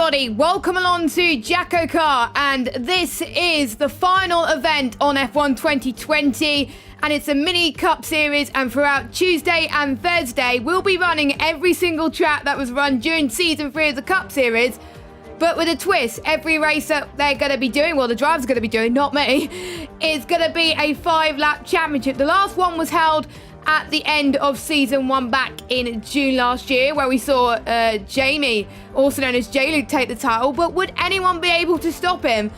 everybody, welcome along to JACKOCAR, and this is the final event on F1 2020, and it's a mini cup series, and throughout Tuesday and Thursday we'll be running every single track that was run during season 3 of the cup series, but with a twist. Every race that they're going to be doing, well, the driver's going to be doing, not me, is going to be a 5-lap championship. The last one was held at the end of season 1 back in June last year, where we saw Jamie, also known as Jluke, take the title. But would anyone be able to stop him?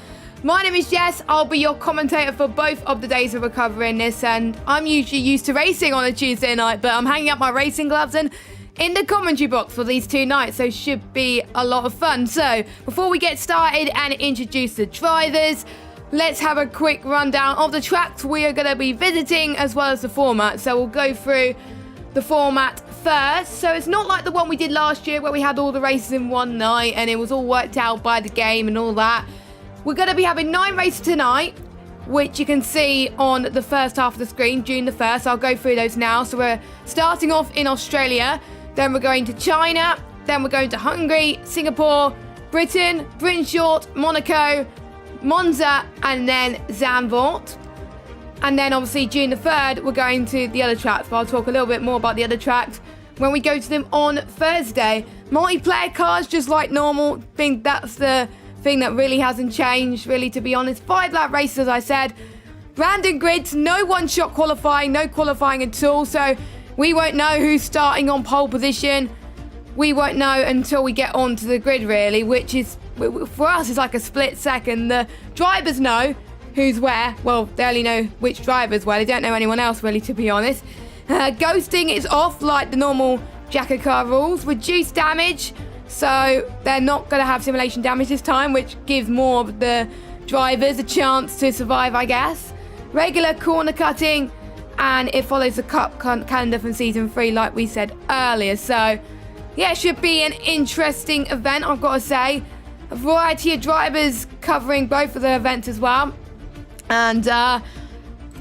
My name is Jess. I'll be your commentator for both of the days of recovering this, and I'm usually used to racing on a Tuesday night, but I'm hanging up my racing gloves and in the commentary box for these 2 nights, so should be a lot of fun. So before we get started and introduce the drivers, let's have a quick rundown of the tracks we are going to be visiting, as well as the format. So we'll go through the format first. So it's not like the one we did last year where we had all the races in one night and it was all worked out by the game and all that. We're going to be having 9 races tonight, which you can see on the first half of the screen, June the 1st. I'll go through those now. So we're starting off in Australia, then we're going to China, then we're going to Hungary, Singapore, Britain Short, Monaco, Monza, and then Zandvoort. And then obviously June the 3rd we're going to the other tracks, but I'll talk a little bit more about the other tracks when we go to them on Thursday. Multiplayer cars just like normal. I think that's the thing that really hasn't changed, really, to be honest. 5-lap races, as I said. Random grids, no one-shot qualifying, no qualifying at all, so we won't know who's starting on pole position. We won't know until we get onto the grid, really, which is, for us, is like a split second. The drivers know who's where. Well, they only know which drivers where. They don't know anyone else, really, to be honest. Ghosting is off like the normal JACKOCAR rules. Reduced damage, so they're not going to have simulation damage this time, which gives more of the drivers a chance to survive, I guess. Regular corner cutting, and it follows the cup calendar from season 3, like we said earlier. So yeah, it should be an interesting event, I've got to say. A variety of drivers covering both of the events as well. And I'm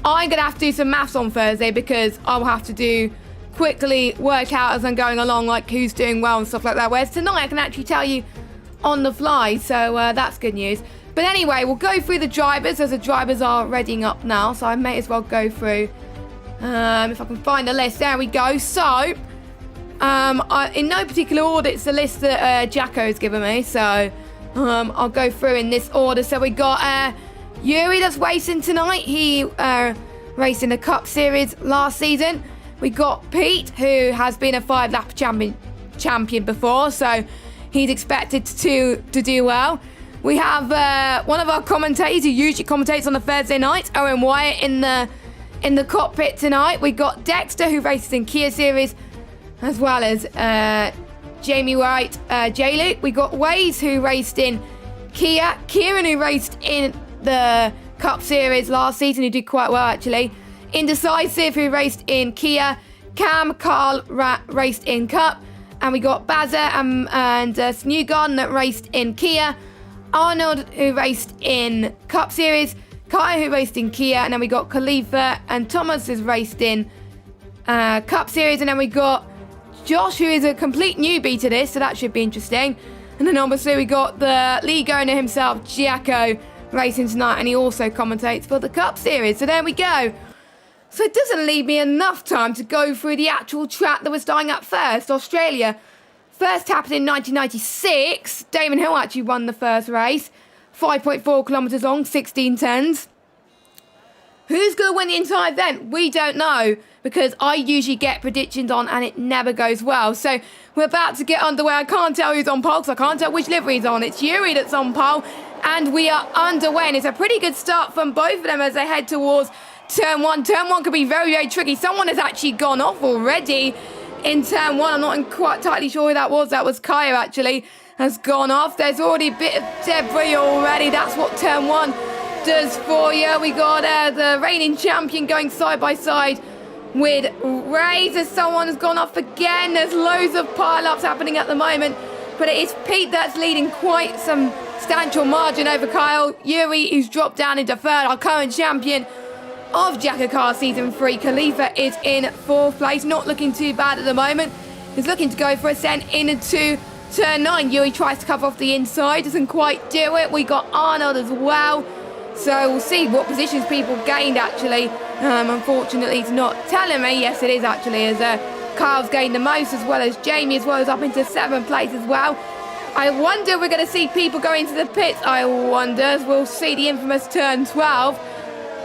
going to have to do some maths on Thursday, because I'll have to quickly work out as I'm going along, like who's doing well and stuff like that. Whereas tonight I can actually tell you on the fly, so that's good news. But anyway, we'll go through the drivers, as the drivers are readying up now, so I may as well go through, if I can find the list. There we go. So in no particular order, it's the list that Jacko's given me, so I'll go through in this order. So we got Yuri that's racing tonight. He raced in the Cup Series last season. We got Pete, who has been a 5-lap champion before, so he's expected to do well. We have one of our commentators who usually commentates on the Thursday night, Owen Wyatt, in the cockpit tonight. We got Dexter, who races in Kia Series, as well as Jamie White, Jluke. We got Waze, who raced in Kia. Kieran, who raced in the Cup Series last season, who did quite well, actually. Indecisive, who raced in Kia. Carl raced in Cup. And we got Bazza and Snewgarden that raced in Kia. Arnold, who raced in Cup Series. Kai, who raced in Kia. And then we got Khalifa and Thomas, who's raced in Cup Series. And then we got Josh, who is a complete newbie to this, so that should be interesting. And then obviously we got the league owner himself, Jacko, racing tonight, and he also commentates for the Cup Series. So there we go. So it doesn't leave me enough time to go through the actual track that we're starting at first. Australia. First happened in 1996. Damon Hill actually won the first race. 5.4 kilometres long, 16 turns. Who's going to win the entire event? We don't know, because I usually get predictions on and it never goes well. So we're about to get underway. I can't tell who's on pole, because I can't tell which livery he's on. It's Yuri that's on pole, and we are underway. And it's a pretty good start from both of them as they head towards turn 1. Turn 1 could be very, very tricky. Someone has actually gone off already in turn 1. I'm not quite entirely sure who that was. That was Kaya, actually, has gone off. There's already a bit of debris already. That's what turn 1 does for you. We got the reigning champion going side by side with Razor. Someone has gone off again. There's loads of pile-ups happening at the moment, but it is Pete that's leading quite some substantial margin over Kyle. Yuri, who's dropped down into 3rd, our current champion of JACKOCAR Season 3. Khalifa is in 4th place, not looking too bad at the moment. He's looking to go for a ascent into turn 9. Yuri tries to cover off the inside, doesn't quite do it. We got Arnold as well. So we'll see what positions people gained, actually. Unfortunately, it's not telling me. Yes, it is, actually, as Carl's gained the most, as well as Jamie, as well as up into 7th place as well. I wonder if we're going to see people go into the pits. I wonder, as we'll see the infamous turn 12.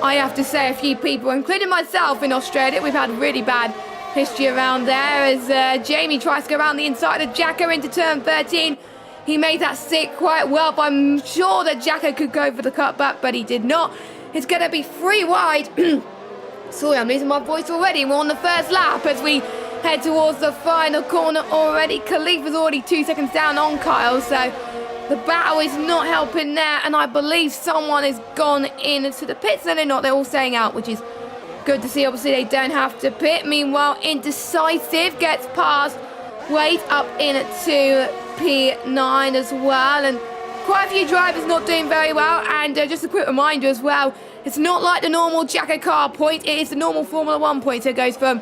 I have to say, a few people, including myself in Australia, we've had really bad history around there, as Jamie tries to go around the inside of Jacko into turn 13. He made that stick quite well, but I'm sure that Jacko could go for the cutback, but he did not. It's going to be 3 wide. Sorry, I'm losing my voice already. We're on the first lap as we head towards the final corner already. Khalifa's already 2 seconds down on Kyle, so the battle is not helping there, and I believe someone has gone into the pits. No, they're not. They're all staying out, which is good to see. Obviously, they don't have to pit. Meanwhile, Indecisive gets past Wade up into P9 as well, and quite a few drivers not doing very well. And just a quick reminder as well, it's not like the normal JACKOCAR point, it is the normal Formula 1 point, so it goes from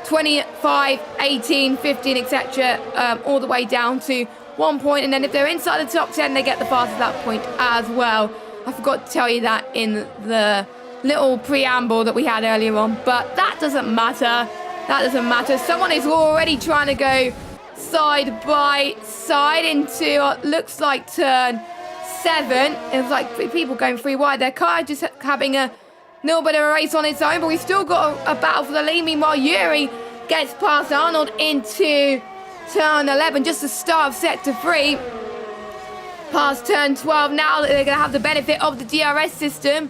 25, 18, 15, etc. All the way down to 1 point, and then if they're inside the top 10, they get the fastest lap point as well. I forgot to tell you that in the little preamble that we had earlier on, but that doesn't matter. That doesn't matter. Someone is already trying to go side by side into looks like turn 7. It was like people going 3 wide. Their car just having a little bit of a race on its own, but we've still got a battle for the lead. Meanwhile, Yuri gets past Arnold into turn 11, just the start of sector 3. Past turn 12 now, that they're going to have the benefit of the DRS system.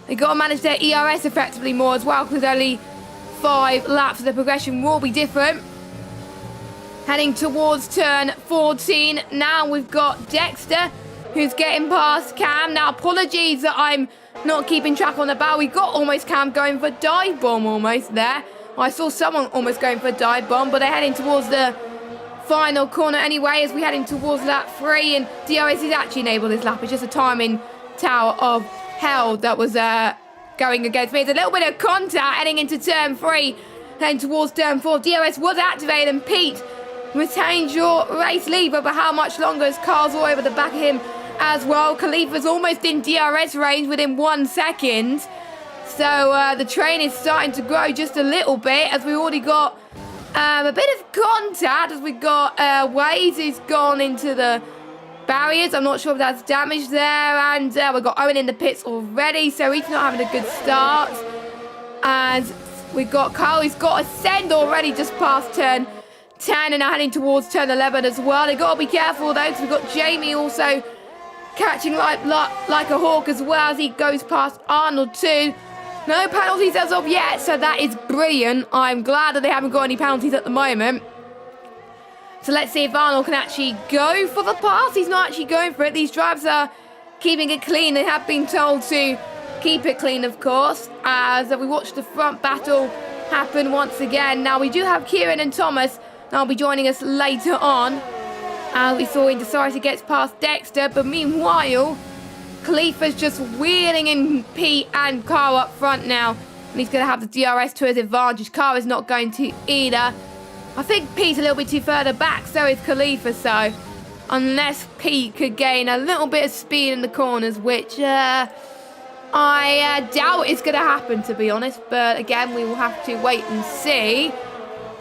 They've got to manage their ERS effectively more as well, because only 5 laps of the progression will be different. Heading towards turn 14. Now we've got Dexter, who's getting past Cam. Now, apologies that I'm not keeping track on the battle. We got almost Cam going for a dive bomb almost there. I saw someone almost going for a dive bomb, but they're heading towards the final corner anyway, as we're heading towards lap 3, and DRS is actually enabled this lap. It's just a timing tower of hell that was going against me. It's a little bit of contact heading into turn 3, heading towards turn 4. DRS was activated, and Pete retained your race lead, but how much longer is Carl's all over the back of him as well. Khalifa's almost in DRS range within 1 second. So the train is starting to grow just a little bit, as we already got a bit of contact, as we got Waze who's gone into the barriers. I'm not sure if that's damaged there, and we've got Owen in the pits already, so he's not having a good start. And we've got Carl, who's got a send already just past turn 10, and now heading towards turn 11 as well. They've got to be careful though, because we've got Jamie also catching like a hawk as well, as he goes past Arnold too. No penalties as of yet, so that is brilliant. I'm glad that they haven't got any penalties at the moment. So let's see if Arnold can actually go for the pass. He's not actually going for it. These drivers are keeping it clean. They have been told to keep it clean, of course, as we watch the front battle happen once again. Now, we do have Kieran and Thomas. They'll be joining us later on. We saw Indecisive gets past Dexter, but meanwhile, Khalifa's just wheeling in Pete and Carl up front now, and he's going to have the DRS to his advantage. Carl is not going to either. I think Pete's a little bit too further back, so is Khalifa, so unless Pete could gain a little bit of speed in the corners, which I doubt is going to happen, to be honest, but again, we will have to wait and see.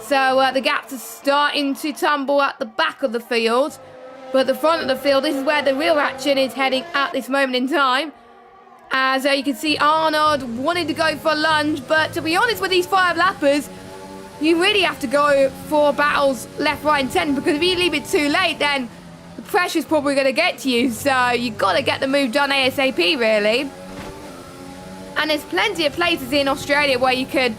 So the gaps are starting to tumble at the back of the field. But the front of the field, this is where the real action is heading at this moment in time. As you can see, Arnold wanted to go for a lunge, but to be honest with these 5 lappers, you really have to go for battles left, right and centre, because if you leave it too late, then the pressure's probably going to get to you. So you've got to get the move done ASAP, really. And there's plenty of places in Australia where you could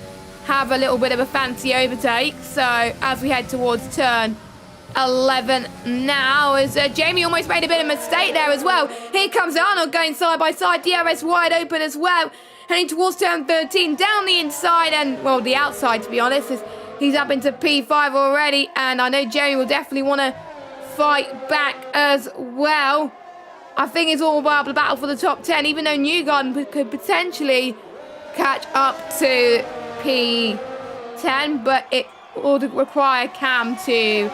have a little bit of a fancy overtake. So as we head towards turn 11 now, as Jamie almost made a bit of a mistake there as well. Here comes Arnold going side by side, DRS wide open as well, heading towards turn 13, down the inside and, well, the outside, to be honest, as he's up into P5 already, and I know Jamie will definitely want to fight back as well. I think it's all about the battle for the top 10, even though Newgarden could potentially catch up to P10, but it would require Cam to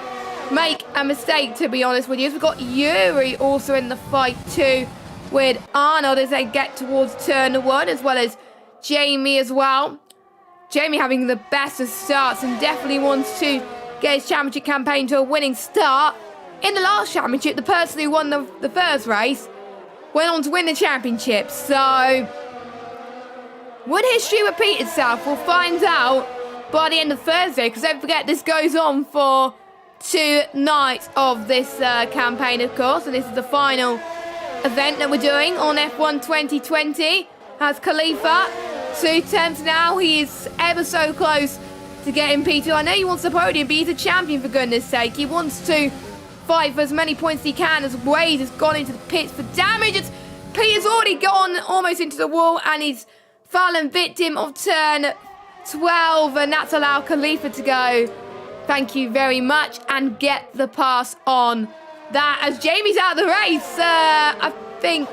make a mistake, to be honest with you. We've got Yuri also in the fight too with Arnold as they get towards turn 1, as well as Jamie as well. Jamie having the best of starts and definitely wants to get his championship campaign to a winning start. In the last championship, the person who won the first race went on to win the championship. So, would history repeat itself? We'll find out by the end of Thursday, because don't forget this goes on for 2 nights of this campaign, of course, and this is the final event that we're doing on F1 2020. Has Khalifa 2 tenths now. He is ever so close to getting P2. I know he wants the podium, but he's a champion, for goodness sake. He wants to fight for as many points as he can, as Wade has gone into the pits for damage. Peter's already gone almost into the wall, and he's fallen victim of turn 12, and that's allowed Khalifa to go. Thank you very much, and get the pass on that as Jamie's out of the race. I think,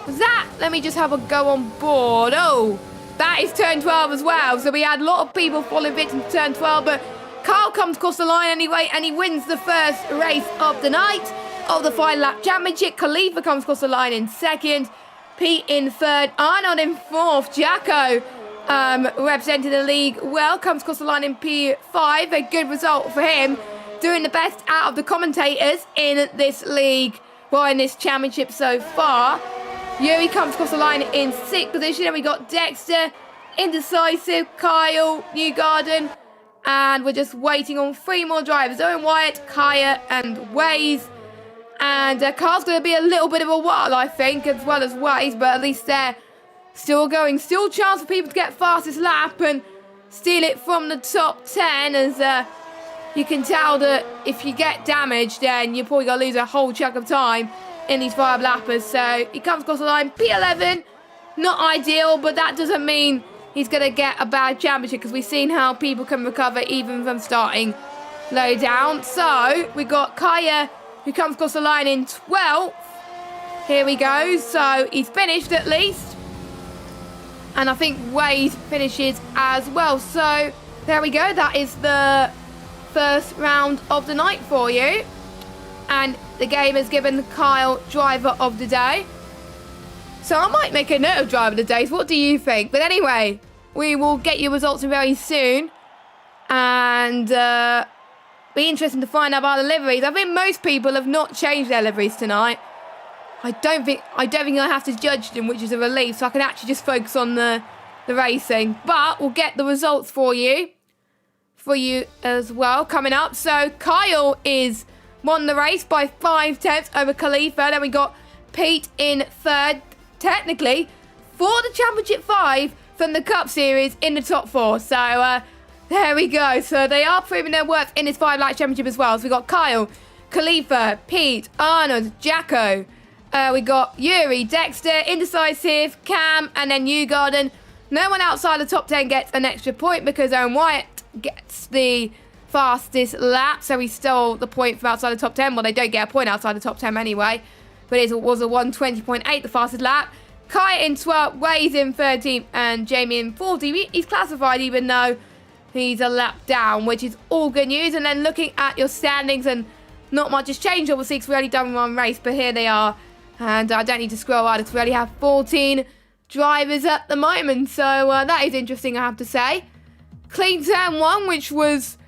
was that? Let me just have a go on board. Oh, that is turn 12 as well. So we had a lot of people falling victim to turn 12, but Kyle comes across the line anyway, and he wins the first race of the night of the final lap championship. Khalifa comes across the line in second, Pete in third, Arnold in fourth, Jacko representing the league well, comes across the line in P5. A good result for him, doing the best out of the commentators in this league, well, in this championship so far. Yuri comes across the line in 6th position, and we got Dexter, Indecisive, Kyle, Newgarden, and we're just waiting on 3 more drivers: Owen Wyatt, Kaya, and Waze. And Carl's going to be a little bit of a while, I think, as well as Waze, but at least they're still going. Still chance for people to get fastest lap and steal it from the top 10, as you can tell that if you get damaged, then you're probably going to lose a whole chunk of time in these 5 lappers. So he comes across the line, P11, not ideal, but that doesn't mean he's going to get a bad championship, because we've seen how people can recover even from starting low down. So we got Kaya, who comes across the line in 12th. Here we go. So he's finished at least. And I think Wade finishes as well. So there we go. That is the first round of the night for you. And the game has given Kyle driver of the day. So I might make a note of driver of the days. What do you think? But anyway, we will get your results in very soon. And be interesting to find out about the liveries. I think most people have not changed their liveries tonight. I don't think I have to judge them, which is a relief, so I can actually just focus on the racing. But we'll get the results for you as well coming up. So Kyle won the race by 5 tenths over Khalifa. Then we got Pete in third, technically for the championship 5 from the Cup Series in the top 4. So there we go. So they are proving their worth in this 5 lap championship as well. So we got Kyle, Khalifa, Pete, Arnold, Jacko. We got Yuri, Dexter, Indecisive, Cam, and then Newgarden. No one outside the top 10 gets an extra point, because Owen Wyatt gets the fastest lap. So he stole the point from outside the top 10. Well, they don't get a point outside the top 10 anyway. But it was a 1:20.8, the fastest lap. Kai in 12th, Waze in 13th, and Jamie in 14th. He's classified even though he's a lap down, which is all good news. And then looking at your standings, and not much has changed, obviously, because we only done 1 race. But here they are. And I don't need to scroll out. We already have 14 drivers at the moment. So that is interesting, I have to say. Clean turn 1, which was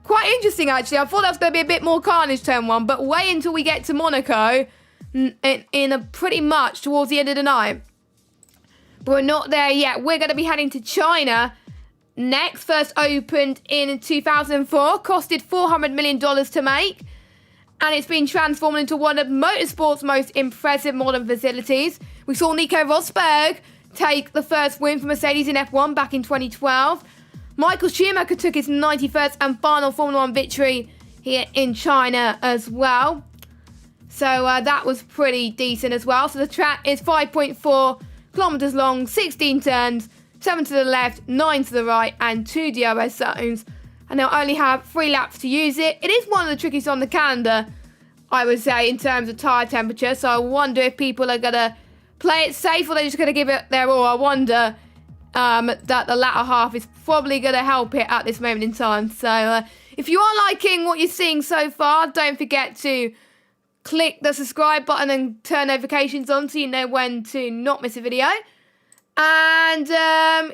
quite interesting, actually. I thought that was going to be a bit more carnage turn 1. But wait until we get to Monaco in a pretty much towards the end of the night. But we're not there yet. We're going to be heading to China next. First opened in 2004. Costed $400 million to make. And it's been transformed into one of motorsport's most impressive modern facilities. We saw Nico Rosberg take the first win for Mercedes in F1 back in 2012. Michael Schumacher took his 91st and final Formula 1 victory here in China as well. So that was pretty decent as well. So the track is 5.4 kilometers long, 16 turns, 7 to the left, 9 to the right, and 2 DRS zones. And they'll only have 3 laps to use it. It is one of the trickiest on the calendar, I would say, in terms of tyre temperature. So I wonder if people are going to play it safe, or they're just going to give it their all. I wonder that the latter half is probably going to help it at this moment in time. So If you are liking what you're seeing so far, don't forget to click the subscribe button and turn notifications on so you know when to not miss a video. And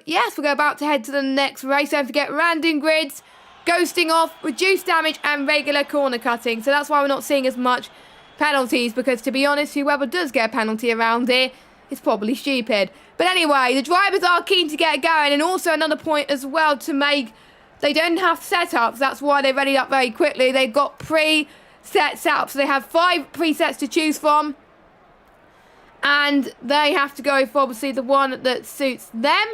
yes, we're about to head to the next race. Don't forget random grids, ghosting off, reduced damage and regular corner cutting. So that's why we're not seeing as much penalties, because to be honest, whoever does get a penalty around here is probably stupid. But anyway, the drivers are keen to get going, and also another point as well to make, they don't have setups. That's why they readied up very quickly. They've got pre-set setups. So they have 5 presets to choose from, and they have to go for obviously the one that suits them.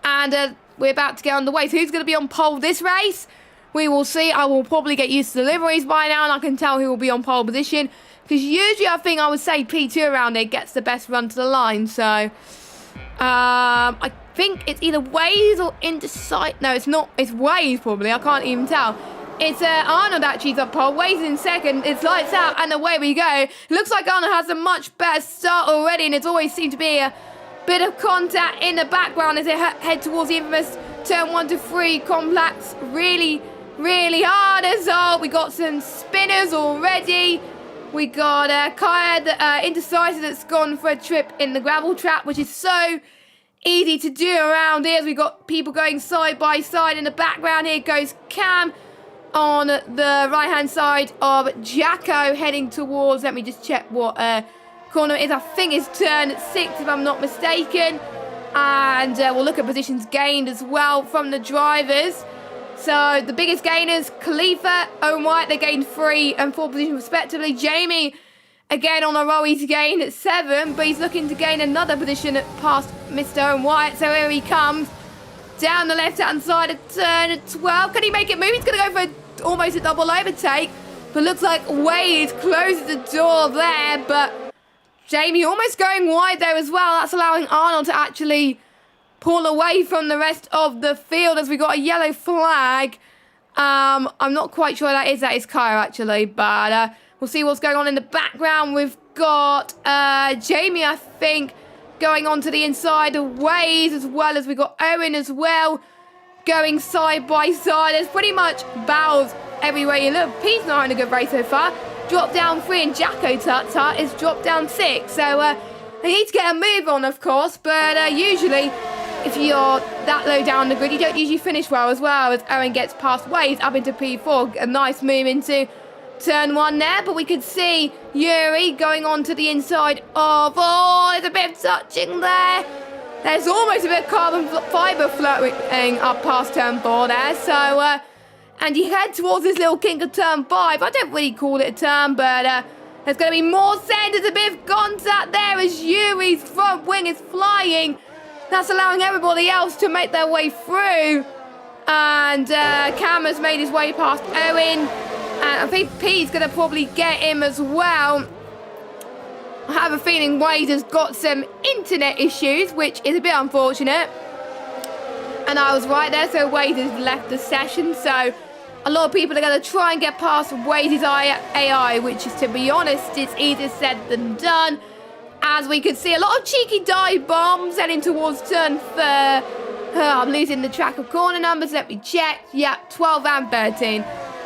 And we're about to get underway. So who's going to be on pole this race? We will see. I will probably get used to the liveries by now, and I can tell who will be on pole position. Because usually I think I would say P2 around here gets the best run to the line. So I think it's either Waze or Indecisive. No, it's not. It's Waze probably. I can't even tell. It's Arnold actually up pole. Waze in second. It's lights out, and away we go. Looks like Arnold has a much better start already, and it's always seemed to be a bit of contact in the background as they head towards the infamous turn 1 to 3 complex. Really hard as well. We got some spinners already. We got Kaya, the Indecisive, that's gone for a trip in the gravel trap, which is so easy to do around here. As we got people going side by side in the background. Here goes Cam on the right-hand side of Jacko heading towards, let me just check what corner it is. I think it's turn 6 if I'm not mistaken. And we'll look at positions gained as well from the drivers. So the biggest gainers, Khalifa, Owen White, they gained 3 and 4 positions respectively. Jamie, again on a roll, he's gained at 7, but he's looking to gain another position past Mr. Owen White. So here he comes down the left-hand side of turn 12. Can he make it move? He's going to go for almost a double overtake, but looks like Wade closes the door there. But Jamie almost going wide there as well. That's allowing Arnold to actually pull away from the rest of the field as we got a yellow flag. I'm not quite sure that is. That is Kaya actually, but we'll see what's going on in the background. We've got Jamie, I think, going on to the inside of Waze, as well as we got Owen as well going side by side. There's pretty much battles everywhere you look. Pete's not having a good race so far. Dropped down 3, and Jacko Tut is dropped down 6. So they need to get a move on, of course, but usually if you're that low down the grid, you don't usually finish well as well, as Owen gets past Waze up into P4. A nice move into turn 1 there, but we could see Yuri going on to the inside of, oh, there's a bit of touching there. There's almost a bit of carbon fibre floating up past turn 4 there. So, and you head towards this little kink of turn 5. I don't really call it a turn, but there's going to be more send. There's a bit of contact there as Yuri's front wing is flying. That's allowing everybody else to make their way through. And Cam has made his way past Owen. And I think Pete's going to probably get him as well. I have a feeling Wade has got some internet issues, which is a bit unfortunate. And I was right there, so Wade has left the session. So a lot of people are going to try and get past Wade's AI, which is, to be honest, it's easier said than done. As we can see, a lot of cheeky dive bombs heading towards turn 4. I'm losing the track of corner numbers. Let me check. Yep, 12 and 13.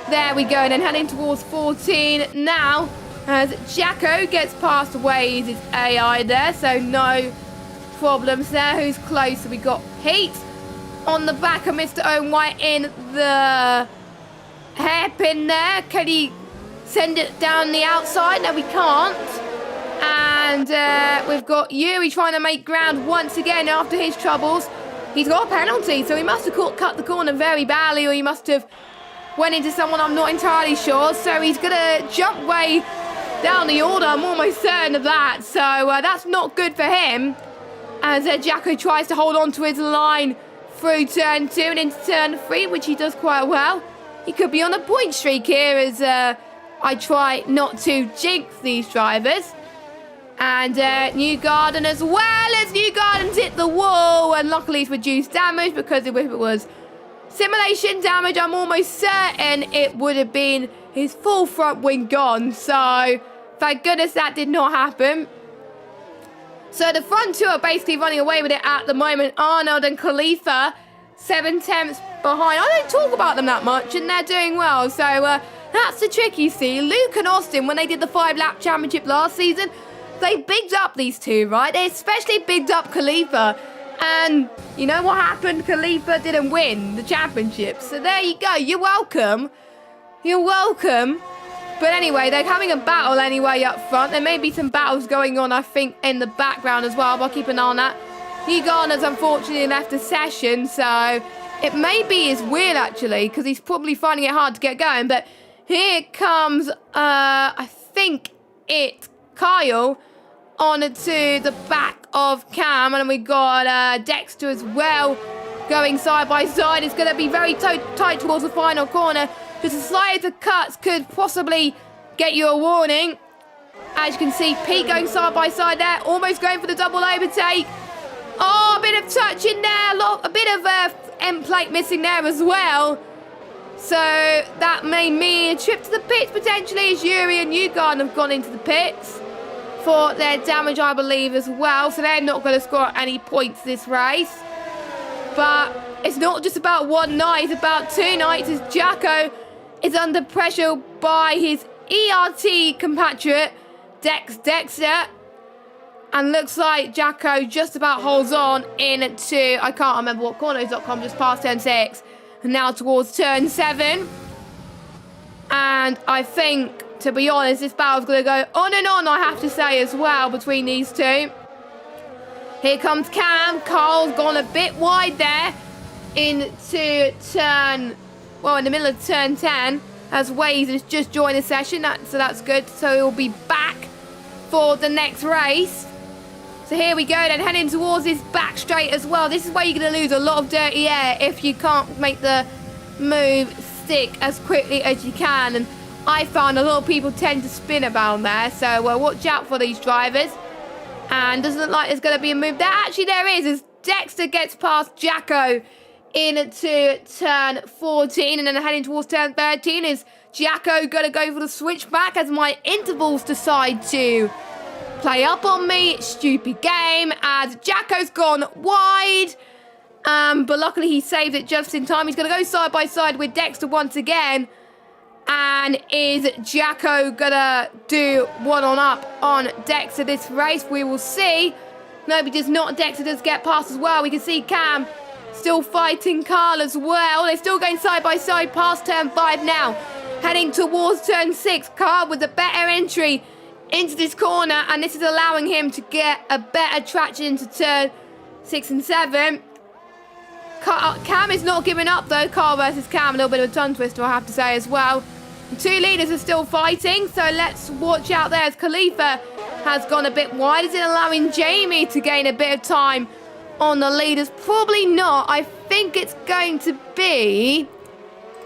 There we go. And then heading towards 14 now, as Jacko gets past Wade's AI there. So no problems there. Who's close? So we got Pete on the back of Mr. Owen White in the hairpin there. Can he send it down the outside? No, we can't. And we've got Yuri trying to make ground once again after his troubles. He's got a penalty, so he must have cut the corner very badly, or he must have went into someone, I'm not entirely sure. So he's going to jump way down the order. I'm almost certain of that. So that's not good for him, as Jacko tries to hold on to his line through turn 2 and into turn 3, which he does quite well. He could be on a point streak here, as I try not to jinx these drivers. And Newgarden as well, as Newgarden's hit the wall, and luckily it's reduced damage, because if it was simulation damage, I'm almost certain it would have been his full front wing gone. So thank goodness that did not happen. So the front 2 are basically running away with it at the moment. Arnold and Khalifa, 7 tenths behind. I don't talk about them that much, and they're doing well. So that's the trick, you see. Luke and Austin, when they did the 5-lap championship last season, they bigged up these two, right? They especially bigged up Khalifa. And you know what happened? Khalifa didn't win the championship. So there you go. You're welcome. You're welcome. But anyway, they're having a battle anyway up front. There may be some battles going on, I think, in the background as well. But I'll keep an eye on that. Garner's unfortunately left the session, so it may be his wheel, actually, because he's probably finding it hard to get going. But here comes, I think it's Kyle onto the back of Cam. And then we got Dexter as well going side by side. It's going to be very tight towards the final corner. Just a slight of cuts could possibly get you a warning. As you can see, Pete going side by side there, almost going for the double overtake. Oh, a bit of touch in there, a bit of end plate missing there as well. So that may mean a trip to the pits potentially, as Yuri and Newgarden have gone into the pits for their damage, I believe, as well. So they're not going to score any points this race. But it's not just about one night, it's about 2 nights, as Jacko is under pressure by his ERT compatriot, Dexter. And looks like Jacko just about holds on into, I can't remember what corners.com, just past turn 6. And now towards turn 7. And I think, to be honest, this battle's going to go on and on, I have to say, as well, between these two. Here comes Cam. Carl's gone a bit wide there into turn, well, in the middle of turn 10, as Waze has just joined the session, so that's good. So he'll be back for the next race. So here we go then, heading towards his back straight as well. This is where you're going to lose a lot of dirty air if you can't make the move stick as quickly as you can. And I found a lot of people tend to spin around there. So watch out for these drivers. And doesn't look like there's going to be a move there. Actually, there is, as Dexter gets past Jacko into turn 14. And then heading towards turn 13 is Jacko going to go for the switchback as my intervals decide to play up on me. Stupid game, as Jacko's gone wide. But luckily he saved it just in time. He's going to go side by side with Dexter once again. And is Jacko going to do one-on-up on Dexter this race? We will see. No, because not Dexter does get past as well. We can see Cam still fighting Carl as well. They're still going side by side past turn 5 now. Heading towards turn 6. Carl with a better entry into this corner, and this is allowing him to get a better traction into turn 6 and 7. Cam is not giving up though. Carl versus Cam, a little bit of a tongue twister, I have to say, as well. The two leaders are still fighting, so let's watch out there as Khalifa has gone a bit wide. Is it allowing Jamie to gain a bit of time on the leaders? Probably not. I think it's going to be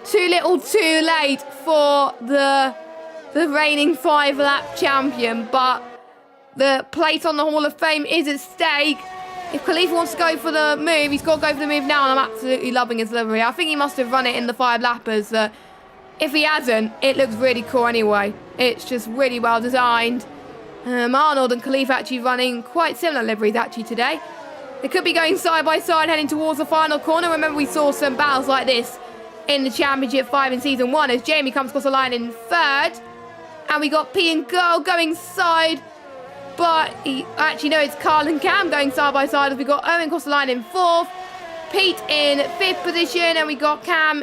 too little too late for the reigning 5-lap champion, but the place on the Hall of Fame is at stake. If Khalifa wants to go for the move, he's got to go for the move now, and I'm absolutely loving his livery. I think he must have run it in the 5-lappers. If he hasn't, it looks really cool anyway. It's just really well designed. Arnold and Khalifa actually running quite similar liveries actually today. They could be going side by side heading towards the final corner. Remember, we saw some battles like this in the Championship 5 in Season 1 as Jamie comes across the line in 3rd. And we got P and Girl going side. But actually, no, it's Carl and Cam going side by side as we got Owen across the line in 4th. Pete in 5th position. And we got Cam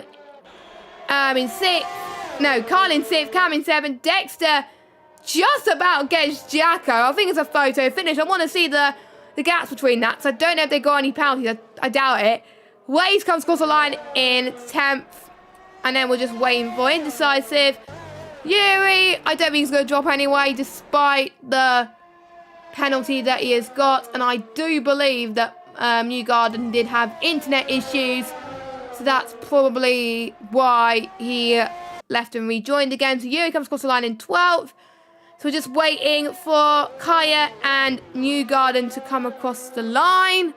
in 6th. No, Carl in 6th, Cam in 7th. Dexter just about gets Jacko. I think it's a photo finish. I want to see the gaps between that, because I don't know if they got any penalties. I doubt it. Waze comes across the line in 10th. And then we're just waiting for indecisive. Yuri, I don't think he's going to drop anyway, despite the penalty that he has got. And I do believe that Newgarden did have internet issues. So that's probably why he left and rejoined again. So Yuri comes across the line in 12th. So we're just waiting for Kaya and Newgarden to come across the line.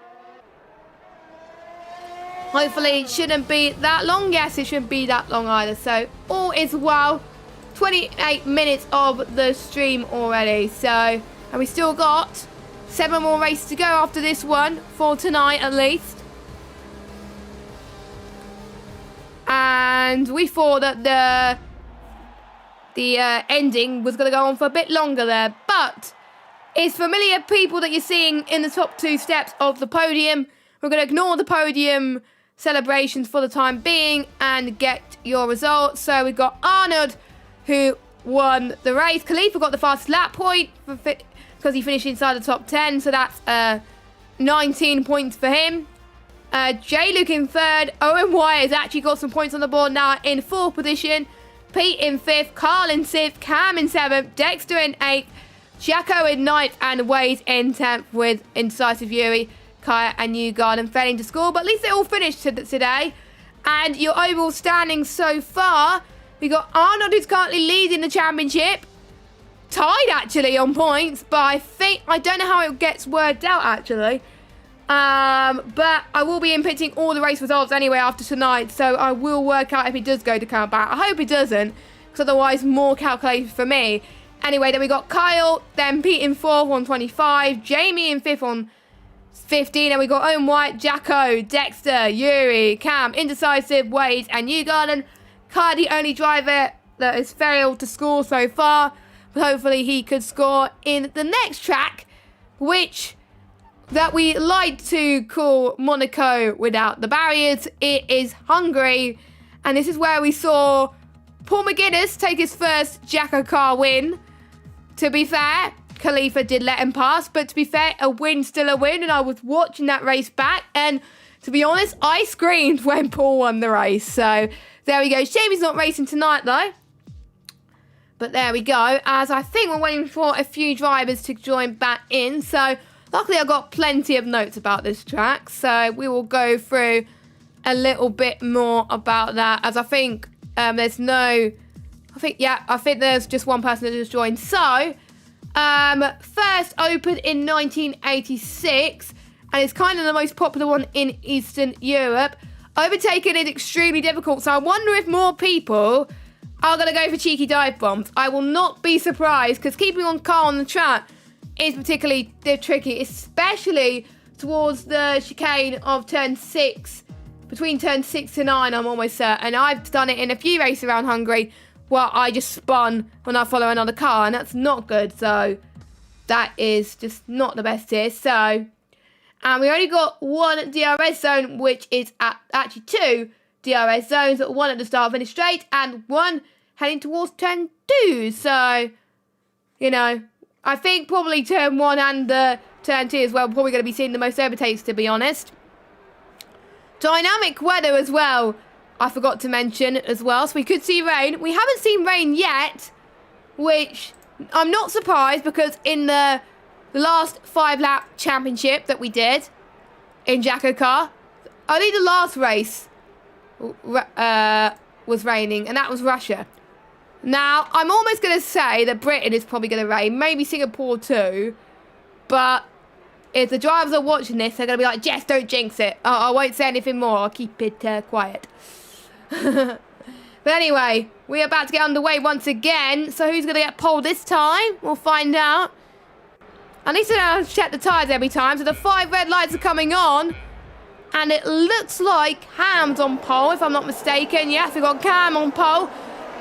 Hopefully it shouldn't be that long. Yes, it shouldn't be that long either. So all is well. 28 minutes of the stream already. So, and we still got 7 more races to go after this one, for tonight at least. And we thought that the ending was going to go on for a bit longer there. But it's familiar people that you're seeing in the top 2 steps of the podium. We're going to ignore the podium celebrations for the time being and get your results. So we've got Arnold, who won the race. Khalifa got the fastest lap point because he finished inside the top 10. So that's 19 points for him. Jluke in 3rd. Owen White has actually got some points on the board now in 4th position. Pete in 5th. Carl in 6th. Cam in 7th. Dexter in 8th. Jacko in 9th. And Wade in 10th with Indecisive Yuri, Kaya and Newgarden failing to score. But at least they all finished today. And your overall standings so far, we got Arnold, who's currently leading the championship. Tied, actually, on points. But I don't know how it gets worked out, actually. But I will be inputting all the race results anyway after tonight. So I will work out if it does go to count back. I hope it doesn't, because otherwise more calculated for me. Anyway, then we got Kyle, then Pete in 4th on 25. Jamie in 5th on 15. And we got Owen White, Jacko, Dexter, Yuri, Cam, Indecisive, Wade, and Newgarden. Kai, the only driver that has failed to score so far. But hopefully he could score in the next track, which that we like to call Monaco without the barriers. It is Hungary. And this is where we saw Paul McGuinness take his first JACKOCAR win. To be fair, Khalifa did let him pass. But to be fair, a win's still a win. And I was watching that race back. And to be honest, I screamed when Paul won the race. So there we go. Shame he's not racing tonight, though. But there we go. As I think we're waiting for a few drivers to join back in. So luckily, I've got plenty of notes about this track. So we will go through a little bit more about that. As I think there's no... I think there's just one person that just joined. So, first opened in 1986. And it's kind of the most popular one in Eastern Europe. Overtaking is extremely difficult. So I wonder if more people are going to go for cheeky dive bombs. I will not be surprised, because keeping on car on the track is particularly tricky, especially towards the chicane of turn 6. Between turn 6 to 9, I'm almost certain. I've done it in a few races around Hungary where I just spun when I follow another car, and that's not good. So that is just not the best here. So, and we only got one DRS zone, which is actually 2 DRS zones. One at the start of finish straight and one heading towards turn 2. So, you know, I think probably turn 1 and turn 2 as well. We're probably going to be seeing the most overtakes, to be honest. Dynamic weather as well, I forgot to mention as well. So we could see rain. We haven't seen rain yet, which I'm not surprised, because in the last 5-lap championship that we did in JACKOCAR, only the last race was raining, and that was Russia. Now, I'm almost going to say that Britain is probably going to rain, maybe Singapore too, but if the drivers are watching this, they're going to be like, Jess, don't jinx it. I won't say anything more. I'll keep it quiet. But anyway, we're about to get underway once again. So who's going to get pole this time? We'll find out. I need to check the tyres every time. So the 5 red lights are coming on. And it looks like Ham's on pole, if I'm not mistaken. Yes, we've got Cam on pole.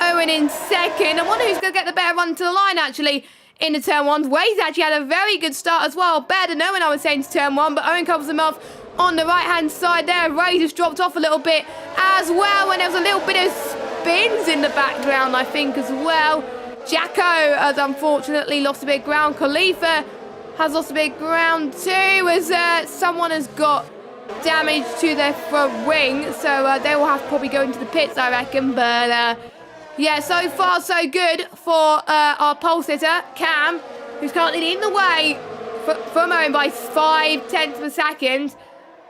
Owen in 2nd. I wonder who's going to get the better run to the line, actually, in the turn 1s. Wade's actually had a very good start as well. Better than Owen, I was saying, to turn 1. But Owen covers him off on the right-hand side there. Ray just dropped off a little bit as well. And there was a little bit of spins in the background, I think, as well. Jacko has unfortunately lost a bit of ground. Khalifa has lost a bit of ground too, as someone has got damage to their front wing. So they will have to probably go into the pits, I reckon. But yeah, so far so good for our pole sitter, Cam, who's currently leading the way from Owen by 0.5 of a second.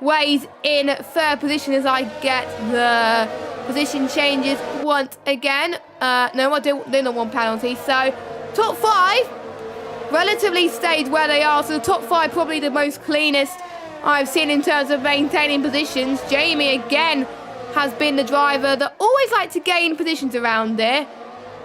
Wade's in 3rd position as I get the position changes once again. No, I do not want penalty. So top 5 relatively stayed where they are. So the top 5 probably the most cleanest I've seen in terms of maintaining positions. Jamie again has been the driver that always like to gain positions around there,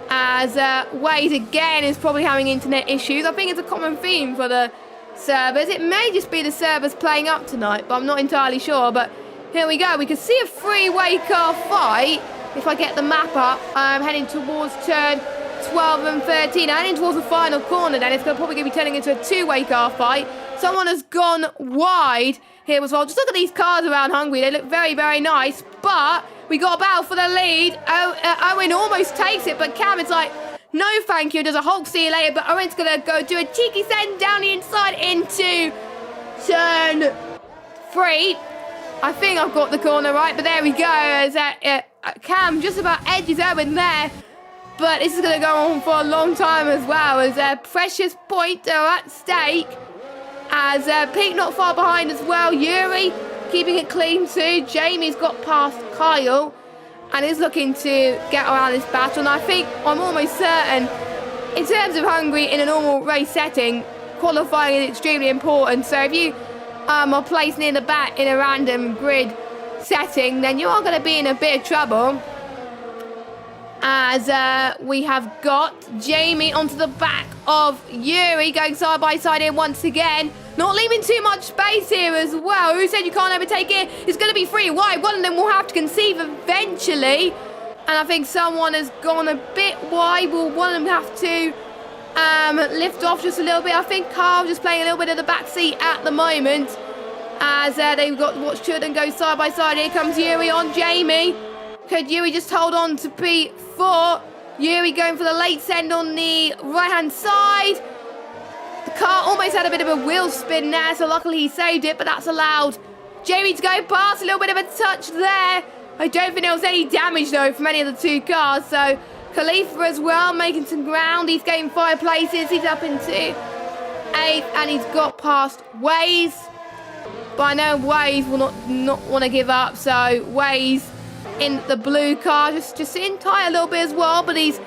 as Wade again is probably having internet issues. I think it's a common theme for the servers. It may just be the servers playing up tonight, but I'm not entirely sure. But Here we go. We can see a three-way car fight. If I get the map up, I'm heading towards turn 12 and 13. Heading towards the final corner then. It's probably going to be turning into a two-way car fight. Someone has gone wide here as well. Just look at these cars around Hungary. They look very, very nice. But we got a battle for the lead. Owen almost takes it, but Cam is like, no thank you. Does a Hulk see you later, but Owen's going to go do a cheeky send down the inside into turn 3. I think I've got the corner right, but there we go. As Cam just about edges Owen there. But this is going to go on for a long time as well, as precious points are at stake. As Pete not far behind as well. Yuri keeping it clean too. Jamie's got past Kyle and is looking to get around this battle. And I think I'm almost certain, in terms of Hungary in a normal race setting, qualifying is extremely important. So if you are placed near the back in a random grid setting, then you are going to be in a bit of trouble. As we have got Jamie onto the back of Yuri, going side by side here once again. Not leaving too much space here as well. Who said you can't overtake it? It's going to be 3 wide. One of them will have to conceive eventually. And I think someone has gone a bit wide. Will one of them have to lift off just a little bit? I think Carl just playing a little bit of the back seat at the moment. As they've got what should and go side by side. Here comes Yuri on Jamie. Could Yuri just hold on to P4? Yuri going for the late send on the right-hand side. The car almost had a bit of a wheel spin there, so luckily he saved it, but that's allowed Jamie to go past. A little bit of a touch there. I don't think there was any damage, though, from any of the two cars. So Khalifa as well, making some ground. He's gained 5 places. He's up into 8th, and he's got past Waze. But I know Waze will not want to give up, so Waze in the blue car, just sitting tight a little bit as well, but he's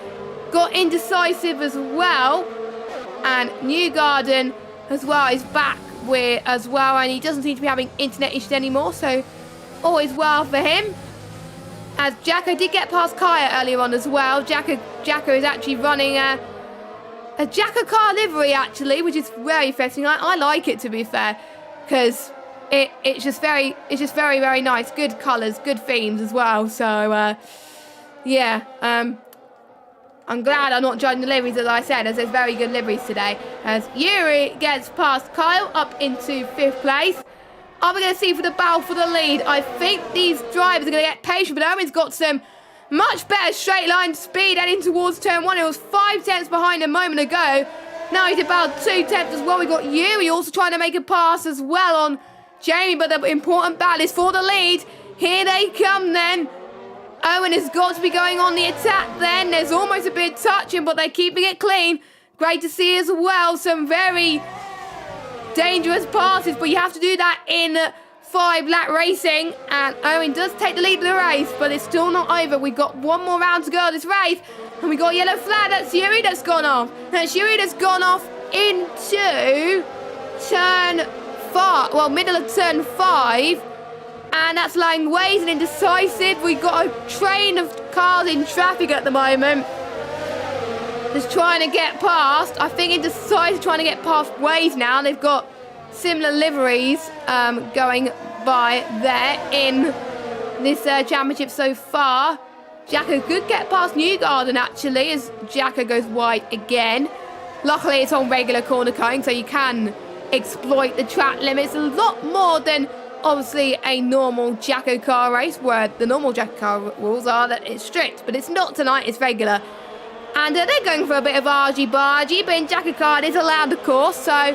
got indecisive as well. And Newgarden as well is back with as well, and he doesn't seem to be having internet issues anymore, so always well for him. As Jacko did get past Kaya earlier on as well. Jacko is actually running a JACKOCAR livery actually, which is very fitting. I like it, to be fair, because it's just very very nice. Good colours, good themes as well. So yeah, I'm glad I'm not judging the liveries, as I said, as there's very good liveries today. As Yuri gets past Kyle up into 5th place. Are we going to see for the battle for the lead? I think these drivers are going to get patient, but Owen's got some much better straight line speed heading towards turn 1. It was 5 tenths behind a moment ago. Now he's about 2 tenths as well. We've got Yuri also trying to make a pass as well on Jamie, but the important battle is for the lead. Here they come then. Owen has got to be going on the attack then. There's almost a bit of touching, but they're keeping it clean. Great to see as well. Some very dangerous passes, but you have to do that in 5-lap racing. And Owen does take the lead of the race, but it's still not over. We've got one more round to go of this race. And we got a yellow flag. That's Yuri that's gone off. That's Yuri that's gone off into turn 5. Well, middle of turn 5. And that's allowing Waze and Indecisive. We've got a train of cars in traffic at the moment. Just trying to get past. I think Indecisive trying to get past Waze now. They've got similar liveries going by there in this championship so far. Jacko could get past Newgarden actually, as Jacko goes wide again. Luckily it's on regular corner cutting, so you can exploit the track limits a lot more than obviously a normal JACKOCAR race, where the normal JACKOCAR rules are that it's strict, but it's not tonight, it's regular. And they're going for a bit of argy-bargy, but in JACKOCAR it is allowed, of course, so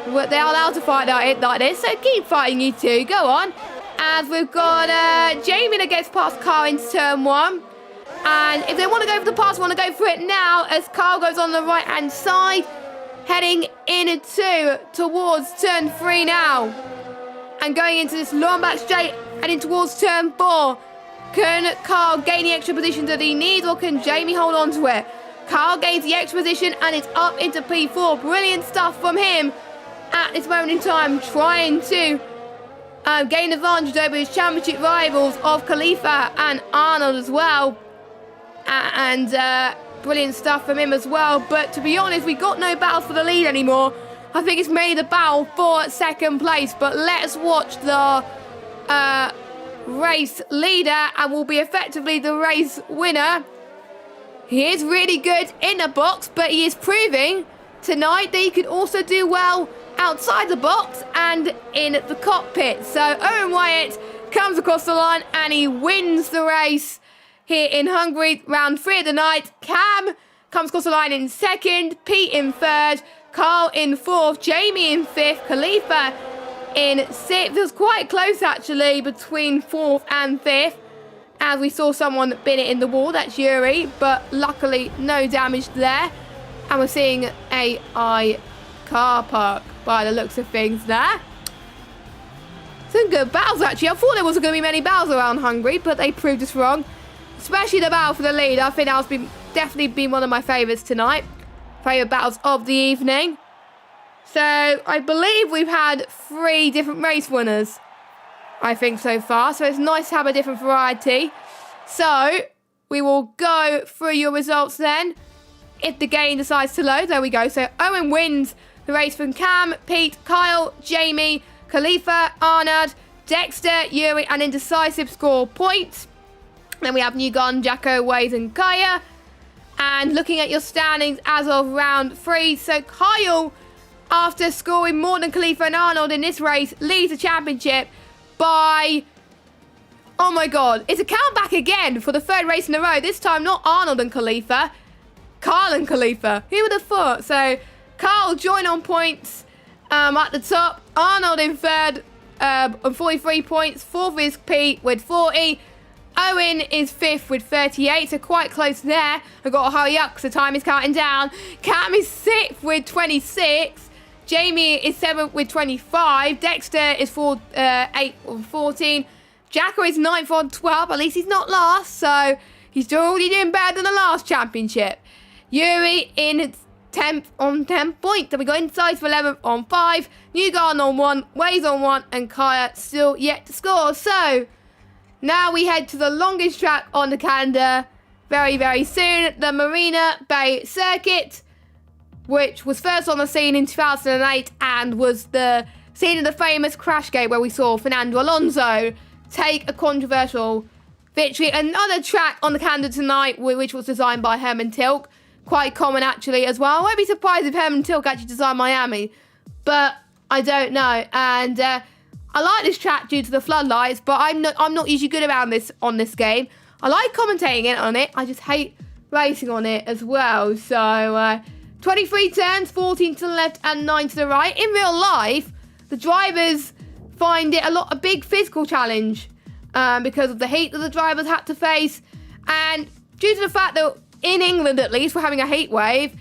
they are allowed to fight like this, so keep fighting, you two, go on. As we've got Jamie that gets past Carl into turn 1. And if they want to go for the pass, want to go for it now, as Carl goes on the right-hand side, heading into towards turn 3 now. And going into this long back straight, heading towards turn 4. Can Carl gain the extra position that he needs, or can Jamie hold on to it? Carl gains the extra position, and it's up into P4. Brilliant stuff from him at this moment in time, trying to gain advantage over his championship rivals of Khalifa and Arnold as well. And brilliant stuff from him as well. But to be honest, we got no battle for the lead anymore. I think it's mainly the battle for second place. But let's watch the race leader and will be effectively the race winner. He is really good in the box, but he is proving tonight that he could also do well outside the box and in the cockpit. So Owen Wyatt comes across the line and he wins the race here in Hungary, round 3 of the night. Cam comes across the line in 2nd, Pete in 3rd, Carl in 4th, Jamie in 5th, Khalifa in 6th. It was quite close actually between 4th and 5th, as we saw someone bin it in the wall. That's Yuri, but luckily no damage there. And we're seeing AI car park by the looks of things there. Some good battles actually. I thought there wasn't going to be many battles around Hungary, but they proved us wrong. Especially the battle for the lead. I think that's definitely been one of my favourites tonight. Favourite battles of the evening. So I believe we've had 3 different race winners, I think, so far. So it's nice to have a different variety. So we will go through your results then, if the game decides to load. There we go. So Owen wins the race from Cam, Pete, Kyle, Jamie, Khalifa, Arnold, Dexter, Yuri, and indecisive score points. Then we have Newgarden, Jacko, Waze, and Kaya. And looking at your standings as of round 3, so Kyle, after scoring more than Khalifa and Arnold in this race, leads the championship by, oh my god, it's a countback again for the 3rd race in a row. This time not Arnold and Khalifa, Carl and Khalifa. Who would have thought? So Carl joined on points at the top. Arnold in 3rd on 43 points. 4th is Pete with 40. Owen is 5th with 38, so quite close there. I've got to hurry up because the time is counting down. Cam is 6th with 26. Jamie is 7th with 25. Dexter is 8th with 14. Jacko is 9th on 12. At least he's not last, so he's already doing better than the last championship. Yuri in 10th on 10 points. Then we got Inside for 11th on 5. Newgarden on 1. Waze on 1. And Kaya still yet to score. So now we head to the longest track on the calendar very, very soon. The Marina Bay Circuit, which was first on the scene in 2008 and was the scene of the famous crash gate where we saw Fernando Alonso take a controversial victory. Another track on the calendar tonight, which was designed by Herman Tilke. Quite common actually as well. I won't be surprised if Herman Tilke actually designed Miami, but I don't know. And I like this track due to the floodlights, but I'm not usually good around this on this game. I like commentating it on it. I just hate racing on it as well. So 23 turns, 14 to the left and 9 to the right. In real life, the drivers find it a big physical challenge because of the heat that the drivers had to face, and due to the fact that in England at least we're having a heat wave.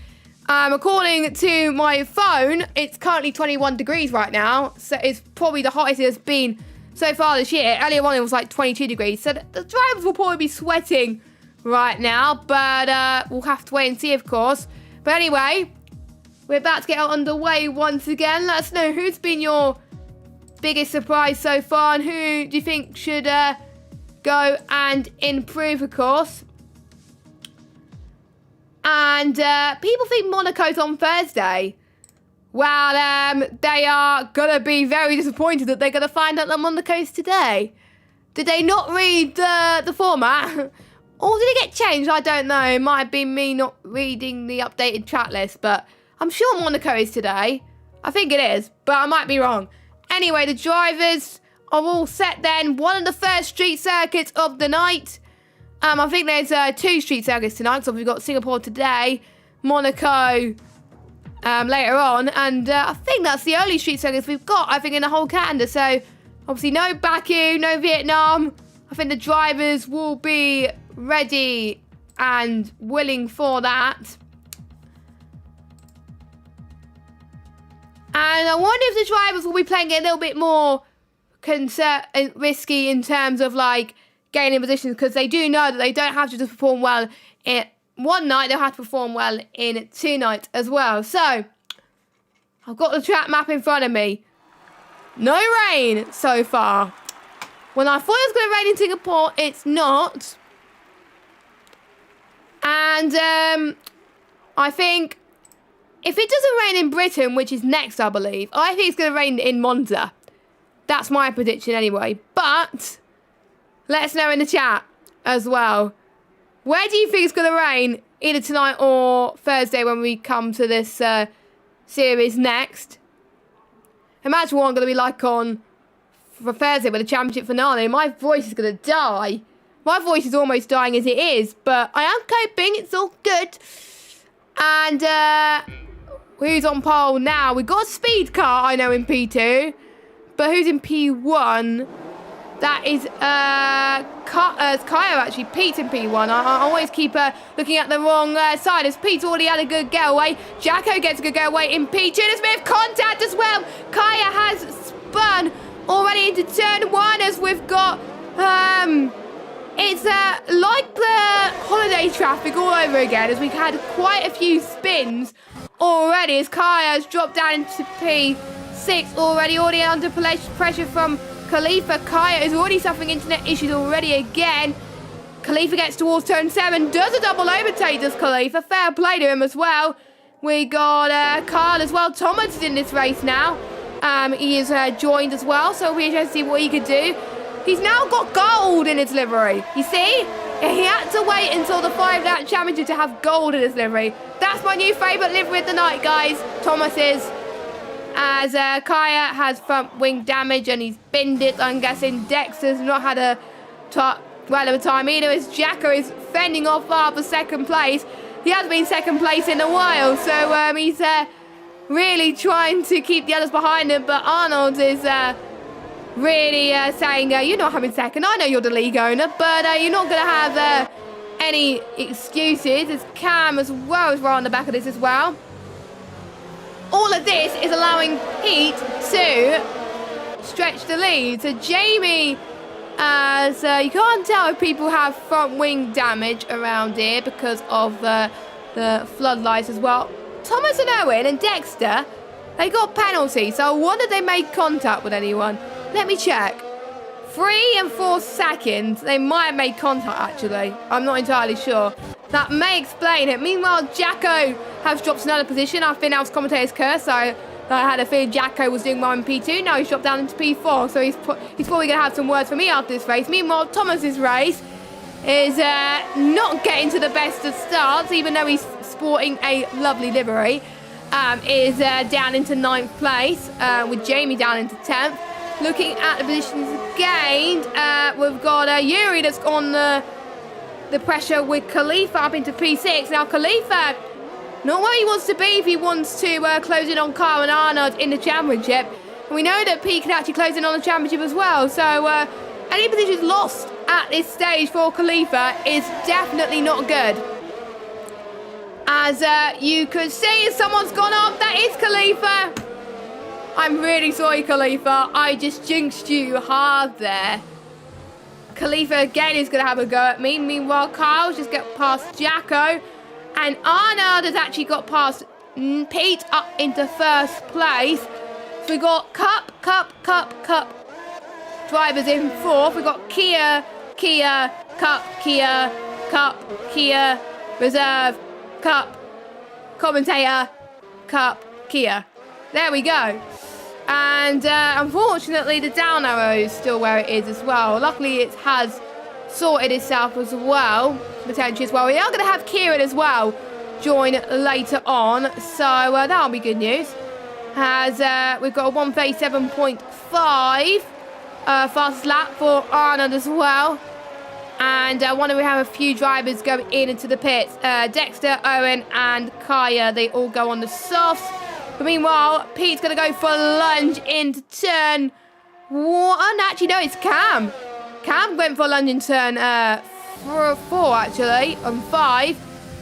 According to my phone, it's currently 21 degrees right now, so it's probably the hottest it's been so far this year. Earlier on it was like 22 degrees, so the drivers will probably be sweating right now, but we'll have to wait and see, of course. But anyway, we're about to get underway once again. Let us know who's been your biggest surprise so far and who do you think should go and improve, of course. And people think Monaco's on Thursday. Well, they are going to be very disappointed that they're going to find out that Monaco's today. Did they not read the format? Or did it get changed? I don't know. It might have been me not reading the updated track list, but I'm sure Monaco is today. I think it is, but I might be wrong. Anyway, the drivers are all set then. One of the first street circuits of the night. I think there's 2 street circuits tonight, so we've got Singapore today, Monaco later on, and I think that's the only street circuits we've got, I think, in the whole calendar. So, obviously, no Baku, no Vietnam. I think the drivers will be ready and willing for that. And I wonder if the drivers will be playing it a little bit more risky in terms of, like, gaining positions, because they do know that they don't have to just perform well in one night, they'll have to perform well in 2 nights as well. So, I've got the track map in front of me. No rain so far. When I thought it was going to rain in Singapore, it's not. And I think if it doesn't rain in Britain, which is next, I believe, I think it's going to rain in Monza. That's my prediction anyway. But Let us know in the chat as well. Where do you think it's going to rain? Either tonight or Thursday when we come to this series next. Imagine what I'm going to be like on for Thursday with the championship finale. My voice is going to die. My voice is almost dying as it is, but I am coping. It's all good. And who's on pole now? We've got a speed car, I know, in P2. But who's in P1? That is Kaya, actually. Pete's in P1. I always keep looking at the wrong side, as Pete's already had a good getaway. Jacko gets a good getaway in P2. There's a bit of contact as well. Kaya has spun already into turn 1, as we've got... it's like the holiday traffic all over again, as we've had quite a few spins already, as Kaya's dropped down into P6 already under pressure from Khalifa. Kaya is already suffering internet issues already again. Khalifa gets towards turn 7, does a double overtake, does Khalifa. Fair play to him as well. We got Carl as well. Thomas is in this race now. He is joined as well, so we're interested to see what he could do. He's now got gold in his livery. You see? He had to wait until the 5-lap championship to have gold in his livery. That's my new favourite livery of the night, guys. Thomas's. As Kaya has front wing damage and he's binned it. I'm guessing Dexter's not had a well of a time either, as Jacko is fending off far for second place. He has been second place in a while, so he's really trying to keep the others behind him. But Arnold is really saying, you're not having second. I know you're the league owner, but you're not going to have any excuses. As Cam as well is right on the back of this as well. All of this is allowing Pete to stretch the lead. So Jamie, as you can't tell if people have front wing damage around here because of the floodlights as well. Thomas and Owen and Dexter, they got penalties. So I wonder if they made contact with anyone. Let me check. 3 and 4 seconds. They might have made contact, actually. I'm not entirely sure. That may explain it. Meanwhile, Jacko has dropped another position. I think that was commentator's curse. I had a feeling Jacko was doing well in P2. Now he's dropped down into P4. So he's probably going to have some words for me after this race. Meanwhile, Thomas's race is not getting to the best of starts, even though he's sporting a lovely livery. Is down into 9th place, with Jamie down into 10th. Looking at the positions gained, we've got Yuri that's on the pressure with Khalifa up into P6. Now Khalifa, not where he wants to be if he wants to close in on Carl and Arnold in the championship. And we know that Pete can actually close in on the championship as well. So any positions lost at this stage for Khalifa is definitely not good. As you could see, someone's gone up. That is Khalifa. I'm really sorry, Khalifa. I just jinxed you hard there. Khalifa again is going to have a go at me. Meanwhile, Kyle's just got past Jacko. And Arnold has actually got past Pete up into 1st place. So we've got Cup drivers in 4th. We've got Kia, Cup, Kia, Reserve, Cup, Commentator, Cup, Kia. There we go. And unfortunately, the down arrow is still where it is as well. Luckily, it has sorted itself as well, potentially as well. We are going to have Kieran as well join later on, so that'll be good news. As we've got a 137.5 fastest lap for Arnold as well. And I wonder if we have a few drivers going into the pits. Dexter, Owen, and Kaya, they all go on the softs. But meanwhile, Pete's going to go for a lunge into turn 1. Actually, no, it's Cam. Cam went for a lunge in turn 4, actually, on 5.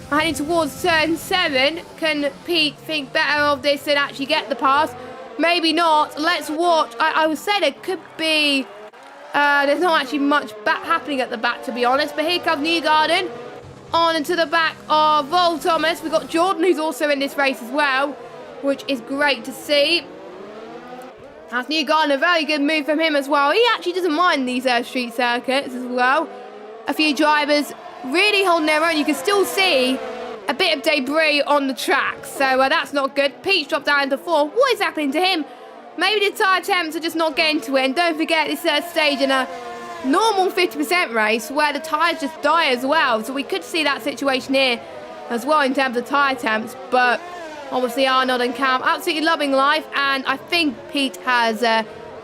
Heading towards turn 7. Can Pete think better of this and actually get the pass? Maybe not. Let's watch. I would say there could be... there's not actually much happening at the back, to be honest. But here comes Newgarden on into the back of Vol Thomas. We've got Jordan, who's also in this race as well, which is great to see. That's Newgarden, a very good move from him as well. He actually doesn't mind these street circuits as well. A few drivers really holding their own. You can still see a bit of debris on the track, so that's not good. Pete's dropped down into 4. What is happening to him? Maybe the tyre attempts are just not getting to it. And don't forget, this stage in a normal 50% race where the tyres just die as well. So we could see that situation here as well in terms of tyre temps. But obviously Arnold and Cam absolutely loving life. And I think Pete has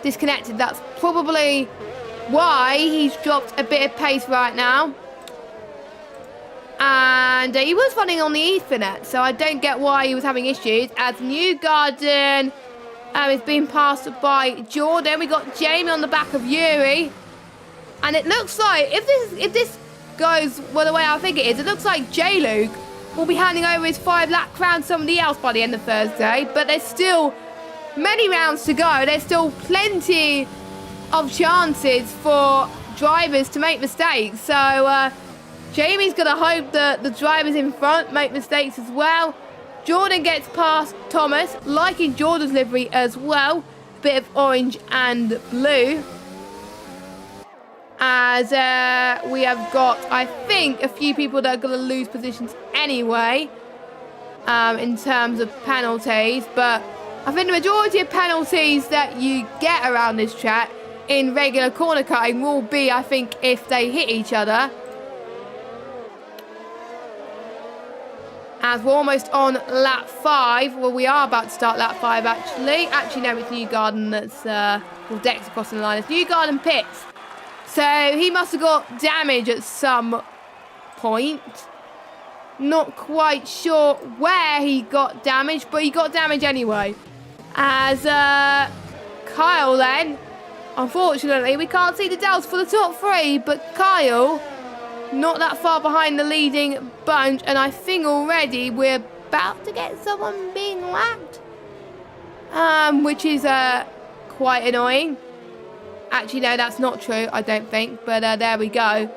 disconnected. That's probably why he's dropped a bit of pace right now. And he was running on the Ethernet, so I don't get why he was having issues. As Newgarden is being passed by Jordan. We got Jamie on the back of Yuri. And it looks like, if this goes well the way I think it is, it looks like Jluke will be handing over his 5-lap crown to somebody else by the end of Thursday. But there's still many rounds to go. There's still plenty of chances for drivers to make mistakes. So Jamie's going to hope that the drivers in front make mistakes as well. Jordan gets past Thomas, liking Jordan's livery as well. Bit of orange and blue. As we have got, I think, a few people that are going to lose positions anyway in terms of penalties. But I think the majority of penalties that you get around this track in regular corner cutting will be, I think, if they hit each other. As we're almost on lap 5. Well, we are about to start lap 5, actually. Actually, no, it's Newgarden that's... well, Dex crossing the line. It's Newgarden pits. So, he must have got damage at some point. Not quite sure where he got damage, but he got damage anyway. As Kyle, then... Unfortunately, we can't see the delta for the top 3, but Kyle... not that far behind the leading bunch, and I think already we're about to get someone being lapped, which is quite annoying. Actually, no, that's not true, I don't think, but there we go.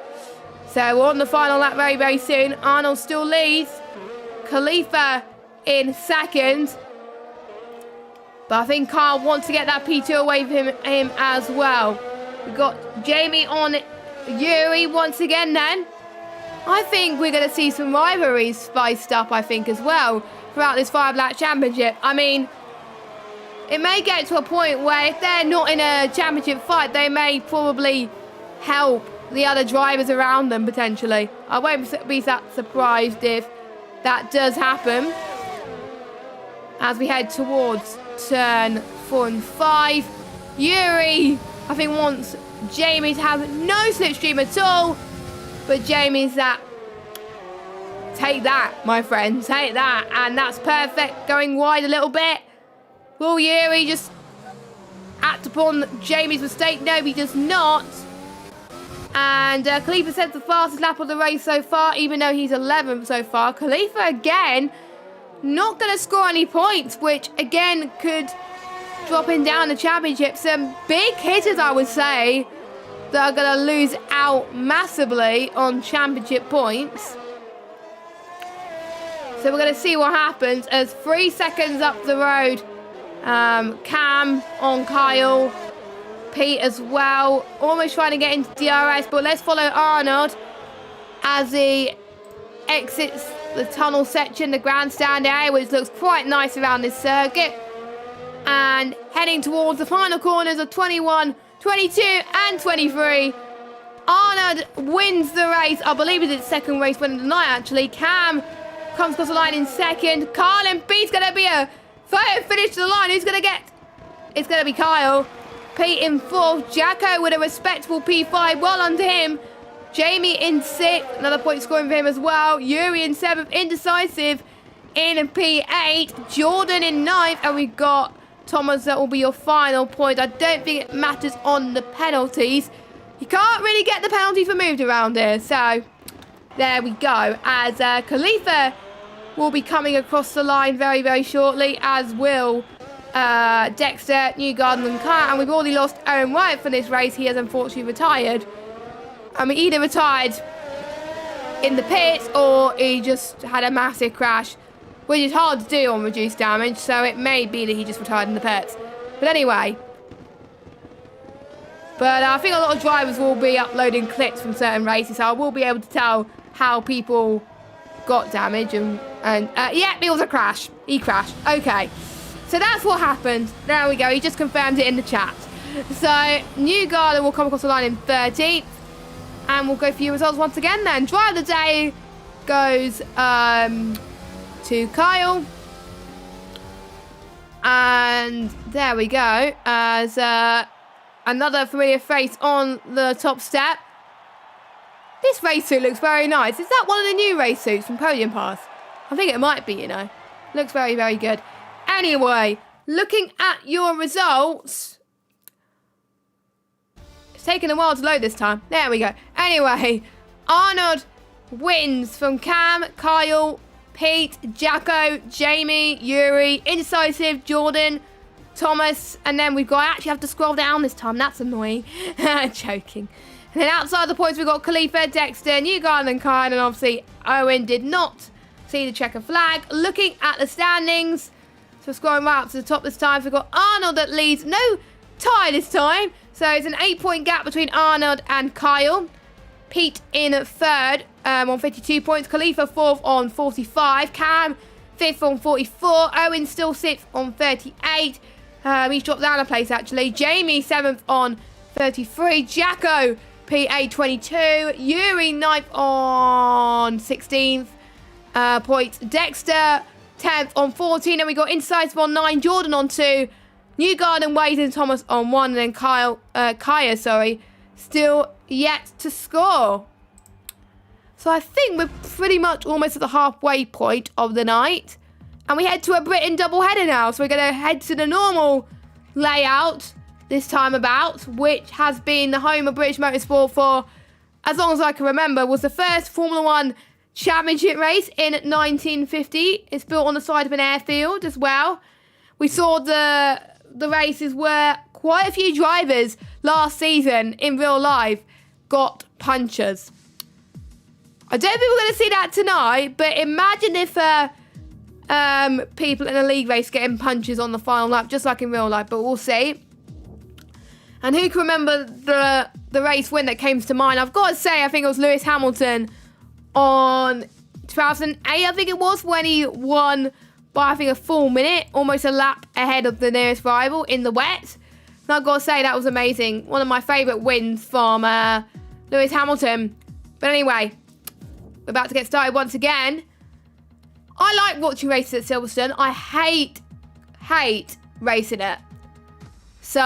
So we're on the final lap very, very soon. Arnold still leads. Khalifa in second. But I think Kyle wants to get that P2 away from him as well. We've got Jamie on Yuri once again then. I think we're going to see some rivalries spiced up, I think, as well throughout this 5-lap championship. I mean, it may get to a point where if they're not in a championship fight, they may probably help the other drivers around them, potentially. I won't be that surprised if that does happen as we head towards turn 4 and 5. Yuri, I think, wants Jamie to have no slipstream at all, but Jamie's that. Take that, my friend, take that, and that's perfect. Going wide a little bit. Will Yuri just act upon Jamie's mistake? No, he does not. And Khalifa says the fastest lap of the race so far, even though he's 11th so far. Khalifa again not going to score any points, which again could drop him down the championship. Some big hitters, I would say, that are going to lose out massively on championship points. So we're going to see what happens as 3 seconds up the road. Cam on Kyle. Pete as well. Almost trying to get into DRS, but let's follow Arnold as he exits the tunnel section, the grandstand area, which looks quite nice around this circuit. And heading towards the final corners of 21, 22 and 23. Arnold wins the race. I believe it's his second race win of the night, actually. Cam comes across the line in second. Kyle and Pete's going to be a photo finish to the line. Who's going to get? It's going to be Kyle. Pete in fourth. Jacko with a respectable P5. Well under him. Jamie in sixth. Another point scoring for him as well. Yuri in seventh. Indecisive in P8. Jordan in ninth. And we've got Thomas. That will be your final point. I don't think it matters on the penalties. You can't really get the penalties removed around here. So there we go. As Khalifa will be coming across the line very, very shortly. As will Dexter, Newgarden and Kyle. And we've already lost Owen Wright for this race. He has unfortunately retired. I mean, either retired in the pits or he just had a massive crash, which is hard to do on reduced damage. So it may be that he just retired in the pits. But anyway. But I think a lot of drivers will be uploading clips from certain races. So I will be able to tell how people got damage. And yeah, it was a crash. He crashed. Okay. So that's what happened. There we go. He just confirmed it in the chat. So, New Garden will come across the line in 13th. And we'll go for your results once again then. Drive of the day goes to Kyle. And there we go. As another familiar face on the top step. This race suit looks very nice. Is that one of the new race suits from Podium Pass? I think it might be, you know. Looks very, very good. Anyway, looking at your results. It's taken a while to load this time. There we go. Anyway, Arnold wins from Cam, Kyle, Pete, Jacko, Jamie, Yuri, Indecisive, Jordan, Thomas, and then we've got, I actually have to scroll down this time. That's annoying. Joking. And then outside the points, we've got Khalifa, Dexter, New Garden, and Kyle, and obviously Owen did not see the checker flag. Looking at the standings, so scrolling right up to the top this time, so we've got Arnold that leads. No tie this time. So it's an 8-point gap between Arnold and Kyle. Pete in third on 52 points. Khalifa fourth on 45. Cam fifth on 44. Owen still sixth on 38. He's dropped down a place actually. Jamie seventh on 33. Jacko PA 22. Yuri ninth on 16th points. Dexter 10th on 14. And we got Incisive on 9. Jordan on 2. New Garden, Wade and Thomas on 1. And then Kaya, still yet to score. So I think we're pretty much almost at the halfway point of the night. And we head to a Britain doubleheader now. So we're going to head to the normal layout this time about, which has been the home of British Motorsport for as long as I can remember. Was the first Formula 1 championship race in 1950. It's built on the side of an airfield as well. We saw the races where quite a few drivers last season in real life got punchers. I don't think we're going to see that tonight, but imagine if people in a league race getting punches on the final lap, just like in real life, but we'll see. And who can remember the race win that came to mind? I've got to say, I think it was Lewis Hamilton on 2008, I think it was, when he won by, I think, a full minute, almost a lap ahead of the nearest rival in the wet. And I've got to say, that was amazing. One of my favourite wins from Lewis Hamilton. But anyway, we're about to get started once again. I like watching races at Silverstone. I hate racing it. So,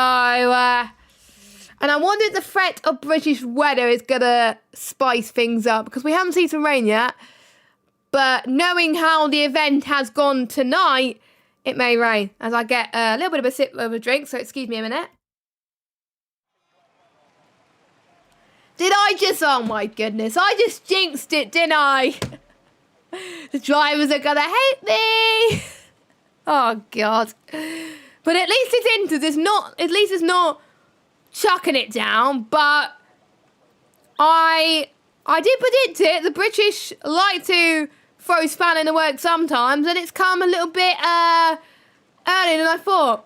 and I wonder if the threat of British weather is going to spice things up, because we haven't seen some rain yet. But knowing how the event has gone tonight, it may rain. As I get a little bit of a sip of a drink, so excuse me a minute. Did I just, oh my goodness, I just jinxed it, didn't I? The drivers are going to hate me. Oh, God. But at least it's Inters. At least it's not chucking it down. But I did predict it. The British like to throw span in the works sometimes, and it's come a little bit earlier than I thought.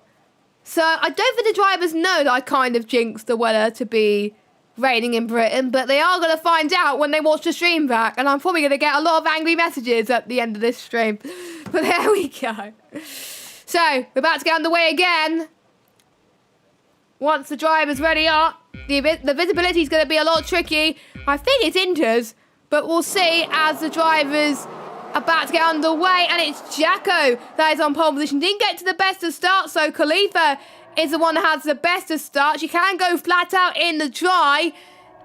So I don't think the drivers know that I kind of jinxed the weather to be raining in Britain, but they are going to find out when they watch the stream back, and I'm probably going to get a lot of angry messages at the end of this stream. But there we go. So, we're about to get underway again. Once the driver's ready up, the visibility is going to be a lot tricky. I think it's Inters, but we'll see as the driver's about to get underway. And it's Jacko that is on pole position. Didn't get to the best of start, so Khalifa is the one that has the best of start. She can go flat out in the dry.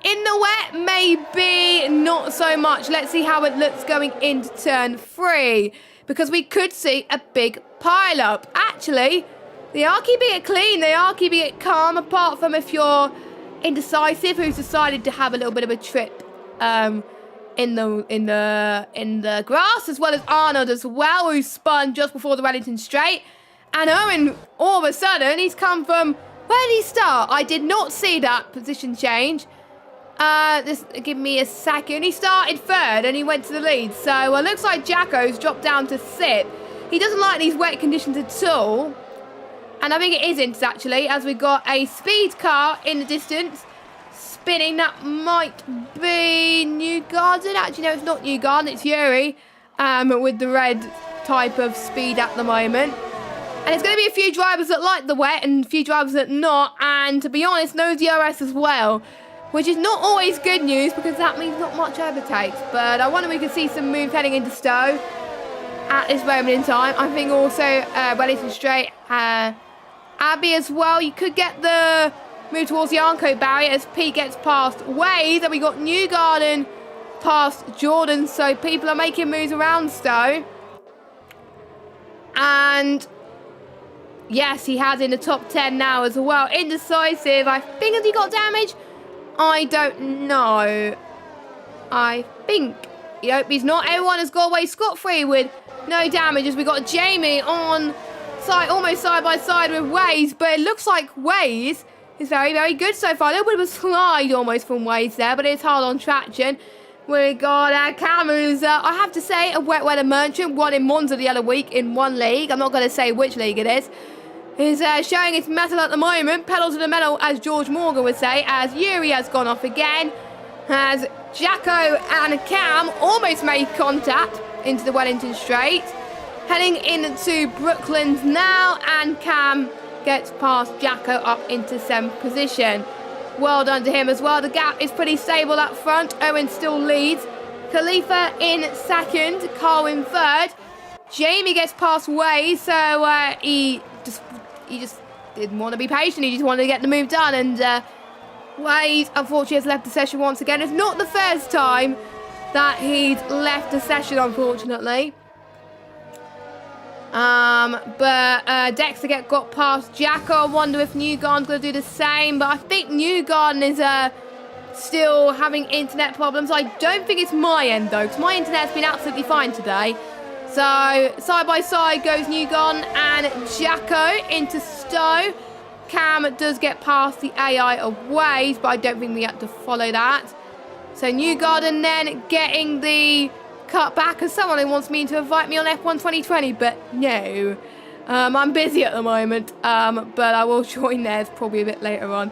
In the wet, maybe not so much. Let's see how it looks going into turn 3, because we could see a big pile-up. Actually, they are keeping it clean. They are keeping it calm, apart from if you're Indecisive, who's decided to have a little bit of a trip in the grass, as well as Arnold as well, who spun just before the Wellington Straight. And Owen, all of a sudden, he's come from, where did he start? I did not see that position change. Just give me a second. He started third and he went to the lead. So it looks like Jacko's dropped down to 6th. He doesn't like these wet conditions at all. And I think it is Inters, actually, as we've got a speed car in the distance spinning. That might be New Garden. Actually, no, it's not New Garden. It's Yuri with the red type of speed at the moment. And there's going to be a few drivers that like the wet and a few drivers that not. And to be honest, no DRS as well, which is not always good news because that means not much overtakes. But I wonder if we can see some moves heading into Stowe at this moment in time. I think also Wellington Straight, Abbey as well. You could get the move towards the Arnco barrier as Pete gets past Waze. And we got Newgarden past Jordan. So people are making moves around Stowe. And yes, he has in the top 10 now as well. Indecisive. I think, has he got damage? I don't know. I think. Yep, he's not. Everyone has got away scot-free with no damage as we got Jamie on side, almost side by side with Waze. But it looks like Waze is very, very good so far. A little bit of a slide almost from Waze there, but it's hard on traction. We got Cam, who's, I have to say, a wet weather merchant. Won in Monza the other week in one league. I'm not going to say which league it is. He's showing his mettle at the moment. Pedal to the metal, as George Morgan would say, as Yuri has gone off again. As Jacko and Cam almost made contact into the Wellington Straight. Heading into Brooklands now, and Cam gets past Jacko up into 7th position. Well done to him as well. The gap is pretty stable up front. Owen still leads. Khalifa in 2nd. Carl in 3rd. Jamie gets past Way, so he just didn't want to be patient. He just wanted to get the move done. And Wade, unfortunately, has left the session once again. It's not the first time that he's left the session, unfortunately. But Dexter got past Jacko. I wonder if Newgarden's going to do the same. But I think Newgarden is still having internet problems. I don't think it's my end, though, because my internet's been absolutely fine today. So, side by side goes Newgarden and Jacko into Stowe. Cam does get past the AI of Waze, but I don't think we have to follow that. So, Newgarden then getting the cut back as someone who wants me to invite me on F1 2020, but no. I'm busy at the moment, but I will join theirs probably a bit later on.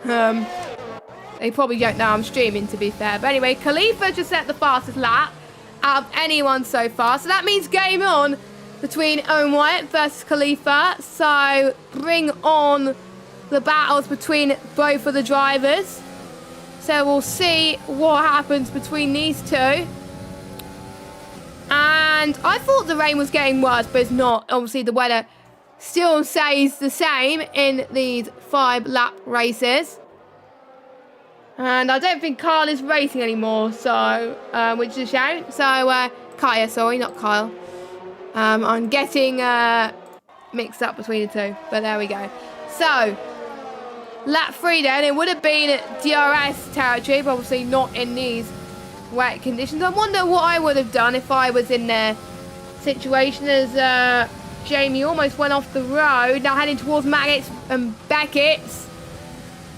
They probably don't know I'm streaming, to be fair. But anyway, Khalifa just set the fastest lap out of anyone so far. So that means game on between Owen Wyatt versus Khalifa. So bring on the battles between both of the drivers. So we'll see what happens between these two. And I thought the rain was getting worse, but it's not. Obviously, the weather still stays the same in these 5-lap races. And I don't think Kyle is racing anymore, so which is a shame. So, Kaya, sorry, not Kyle. I'm getting mixed up between the two, but there we go. So, lap 3 then, it would have been DRS territory, but obviously not in these wet conditions. I wonder what I would have done if I was in their situation, as Jamie almost went off the road. Now heading towards Maggots and Beckett's,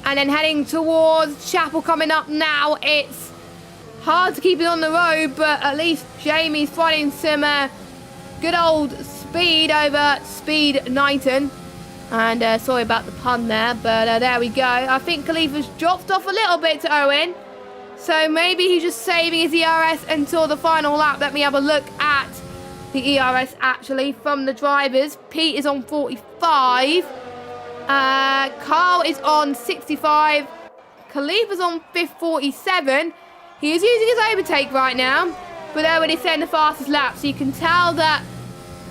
and then heading towards Chapel coming up now. It's hard to keep it on the road, but at least Jamie's finding some good old speed over Speed Knighton. And sorry about the pun there, but there we go. I think Khalifa's dropped off a little bit to Owen. So maybe he's just saving his ERS until the final lap. Let me have a look at the ERS actually from the drivers. Pete is on 45. Carl is on 65. Khalifa's on 47. He is using his overtake right now, but Owen is setting the fastest lap. So you can tell that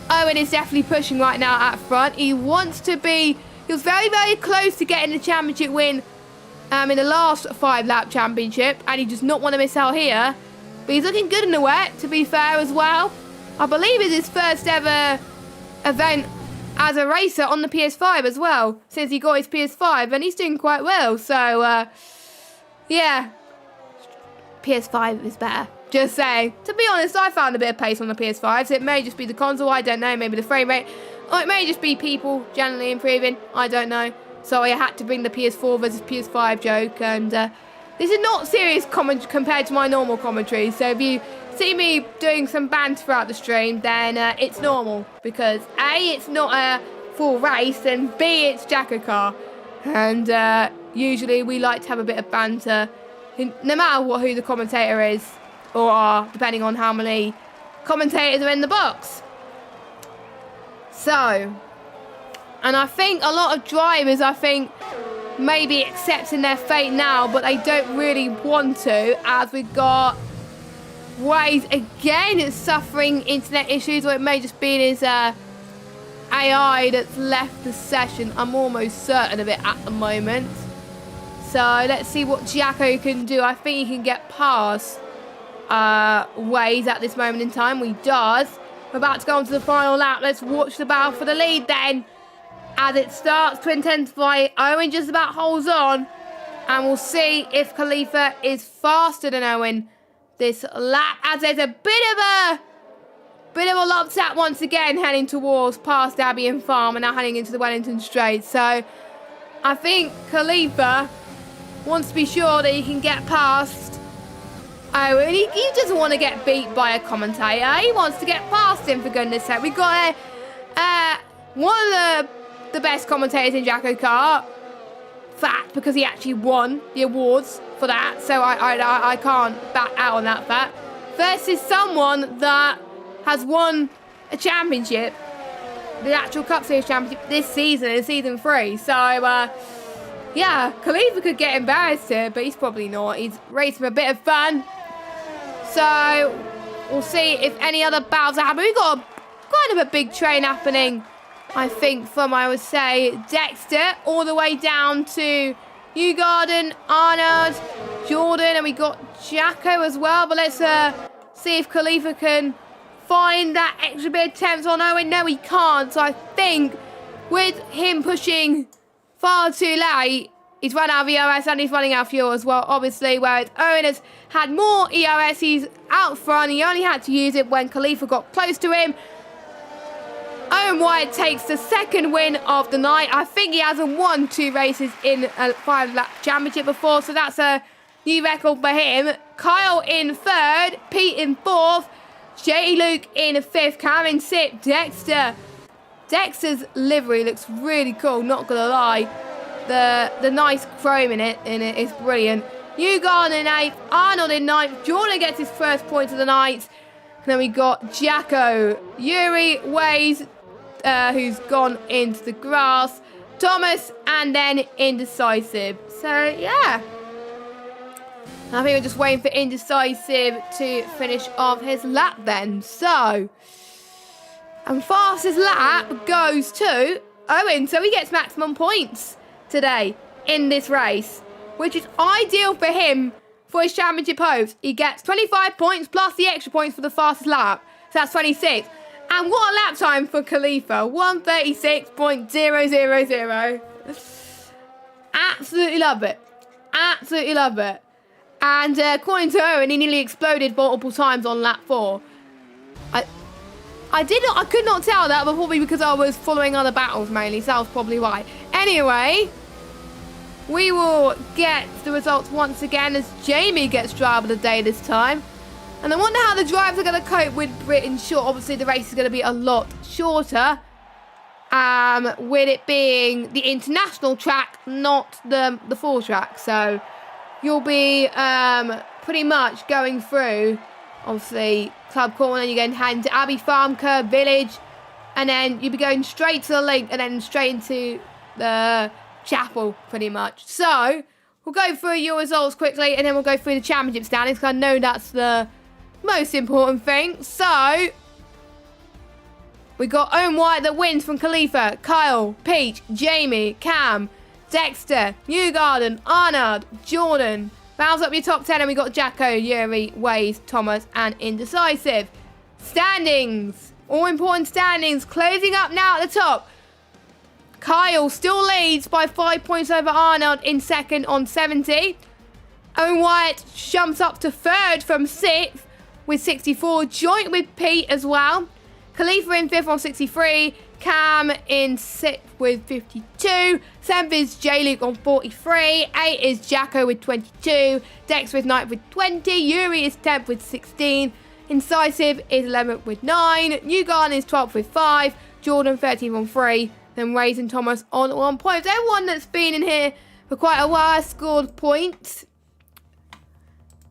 Owen is definitely pushing right now at front. He wants to be... He was very, very close to getting the championship win in the last 5-lap championship, and he does not want to miss out here. But he's looking good in the wet, to be fair, as well. I believe it's his first ever event as a racer on the PS5 as well, since he got his PS5, and he's doing quite well. So, yeah, PS5 is better. Just saying. To be honest, I found a bit of pace on the PS5, so it may just be the console, I don't know, maybe the frame rate, or it may just be people generally improving, I don't know. So I had to bring the PS4 versus PS5 joke, and this is not serious comment compared to my normal commentary. So if you see me doing some banter throughout the stream, then it's normal, because A, it's not a full race, and B, it's JACKOCAR. And usually we like to have a bit of banter, no matter who the commentator is, or depending on how many commentators are in the box. So, And I think a lot of drivers, maybe accepting their fate now, but they don't really want to, as we've got Waze again suffering internet issues, or it may just be his AI that's left the session. I'm almost certain of it at the moment. So let's see what Jacko can do. I think he can get past Waze at this moment in time. He does. We're about to go on to the final lap. Let's watch the battle for the lead then. As it starts to intensify, Owen just about holds on. And we'll see if Khalifa is faster than Owen this lap. As there's a bit of a lob tap once again heading towards past Abbey and Farm. And now heading into the Wellington Straight. So I think Khalifa wants to be sure that he can get past Owen. He doesn't want to get beat by a commentator. He wants to get past him, for goodness sake. We've got one of the best commentators in JACKOCAR. Fact, because he actually won the awards for that. So I can't back out on that fact. Versus someone that has won a championship, the actual Cup Series championship this season, in season 3. So, yeah, Khalifa could get embarrassed here, but he's probably not. He's racing for a bit of fun. So, we'll see if any other battles are happening. We've got kind of a big train happening, I think, from, I would say, Dexter, all the way down to Newgarden, Arnold, Jordan, and we got Jacko as well. But let's see if Khalifa can find that extra bit of temps on Owen. No, he can't. So I think with him pushing far too late, he's run out of EOS and he's running out of fuel as well, obviously, whereas Owen has had more EOS. He's out front. He only had to use it when Khalifa got close to him. Owen Wyatt takes the second win of the night. I think he hasn't won 2 races in a 5-lap championship before, so that's a new record for him. Kyle in 3rd, Pete in 4th, Jluke in 5th, Cam in 6th, Dexter. Dexter's livery looks really cool, not gonna lie. The nice chrome in it is brilliant. Newgarden in 8th, Arnold in 9th, Jordan gets his first point of the night. And then we got Jacko, Yuri, Waze, who's gone into the grass, Thomas, and then Indecisive. So, yeah. I think we're just waiting for Indecisive to finish off his lap then. So, and fastest lap goes to Owen. So he gets maximum points today in this race, which is ideal for him for his championship hopes. He gets 25 points plus the extra points for the fastest lap. So that's 26. And what a lap time for Khalifa. 1:36.000. Absolutely love it. Absolutely love it. And according to Owen, he nearly exploded multiple times on lap 4. I could not tell that, but probably because I was following other battles mainly, so that was probably why. Anyway, we will get the results once again as Jamie gets driver of the day this time. And I wonder how the drivers are going to cope with Britain short. Obviously, the race is going to be a lot shorter. With it being the international track, not the 4 track. So you'll be pretty much going through, obviously, Club Corner. You're going to head into Abbey Farm, Curve Village. And then you'll be going straight to the link and then straight into the chapel, pretty much. So we'll go through your results quickly and then we'll go through the championship standings, because I know that's the most important thing. So we got Owen White that wins from Khalifa, Kyle, Peach, Jamie, Cam, Dexter, Newgarden, Arnold, Jordan. Rounds up your top 10, and we got Jacko, Yuri, Waze, Thomas, and Indecisive. Standings, all important standings, closing up now at the top. Kyle still leads by 5 points over Arnold in 2nd on 70. Owen Wyatt jumps up to 3rd from 6th with 64, joint with Pete as well. Khalifa in 5th on 63. Cam in 6th with 52. 7th is Jluke on 43. 8th is Jacko with 22. Dex with 9th with 20. Yuri is 10th with 16. Incisive is 11th with 9. Newgarden is 12th with 5. Jordan 13th on 3. Then Waze and Thomas on 1 point. Everyone that's been in here for quite a while has scored points.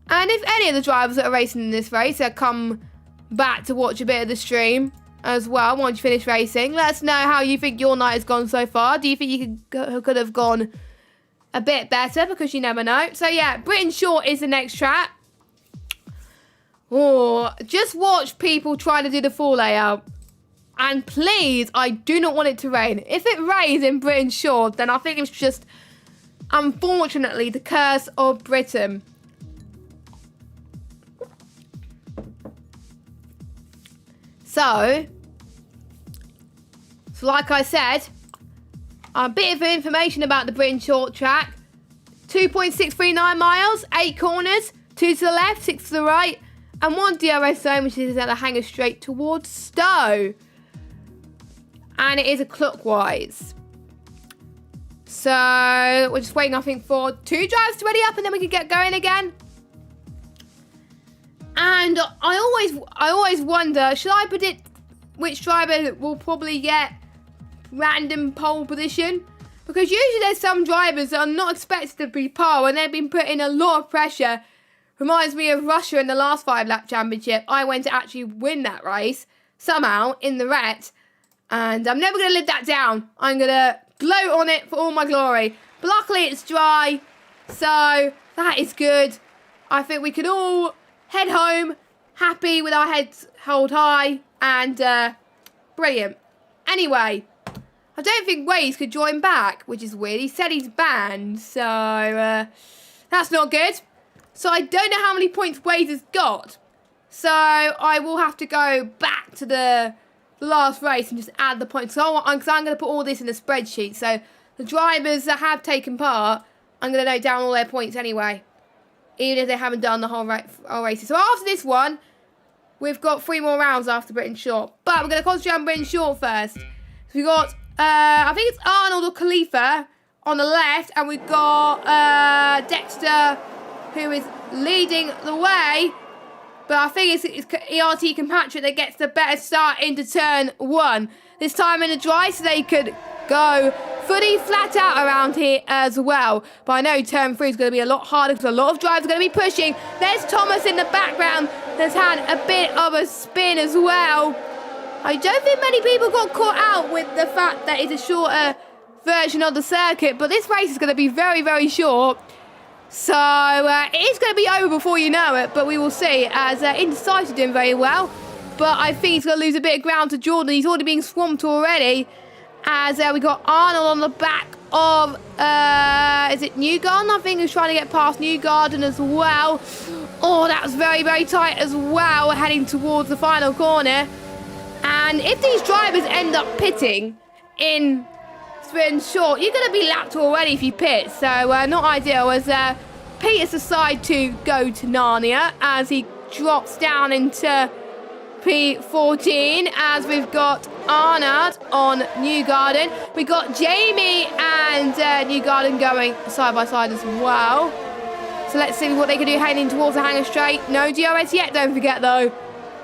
And if any of the drivers that are racing in this race have come back to watch a bit of the stream, as well once you finish racing. Let us know how you think your night has gone so far. Do you think you could have gone a bit better? Because you never know. So yeah, Britain Short is the next track. Oh, just watch people trying to do the full layout. And please, I do not want it to rain. If it rains in Britain Short, then I think it's just, unfortunately, the curse of Britain. So like I said, a bit of information about the Britain Short track. 2.639 miles, 8 corners, 2 to the left, 6 to the right, and 1 DRS zone, which is at a hanger straight towards Stowe. And it is a clockwise. So we're just waiting, I think, for 2 drivers to ready up, and then we can get going again. And I always wonder, should I predict which driver will probably get random pole position? Because usually there's some drivers that are not expected to be pole, and they've been put in a lot of pressure. Reminds me of Russia in the last 5-lap championship. I went to actually win that race somehow in the ret, and I'm never going to live that down. I'm going to gloat on it for all my glory. But luckily it's dry, so that is good. I think we can all head home happy with our heads held high, and brilliant. Anyway, I don't think Waze could join back, which is weird. He said he's banned, so that's not good. So I don't know how many points Waze has got. So I will have to go back to the last race and just add the points. Because I'm going to put all this in a spreadsheet. So the drivers that have taken part, I'm going to note down all their points anyway, even if they haven't done the whole races. So after this one, we've got 3 more rounds after Britain Short. But we're going to concentrate on Britain Short first. So we've got, I think it's Arnold or Khalifa on the left. And we've got Dexter, who is leading the way. But I think it's ERT Compatriot that gets the better start into turn 1. This time in the dry, so they could go fully flat out around here as well. But I know turn 3 is going to be a lot harder because a lot of drivers are going to be pushing. There's Thomas in the background that's had a bit of a spin as well. I don't think many people got caught out with the fact that it's a shorter version of the circuit. But this race is going to be very, very short. So it is going to be over before you know it, but we will see, as Indecisive doing very well. But I think he's going to lose a bit of ground to Jordan. He's already being swamped already, as we got Arnold on the back of, is it Newgarden? I think who's trying to get past Newgarden as well. Oh, that was very, very tight as well, heading towards the final corner. And if these drivers end up pitting in Britain Short, you're going to be lapped already if you pit, so not ideal, as Peter's decided to go to Narnia as he drops down into P14, as we've got Arnold on Newgarden. We've got Jamie and Newgarden going side by side as well. So let's see what they can do heading towards the hanger straight. No DRS yet, don't forget though,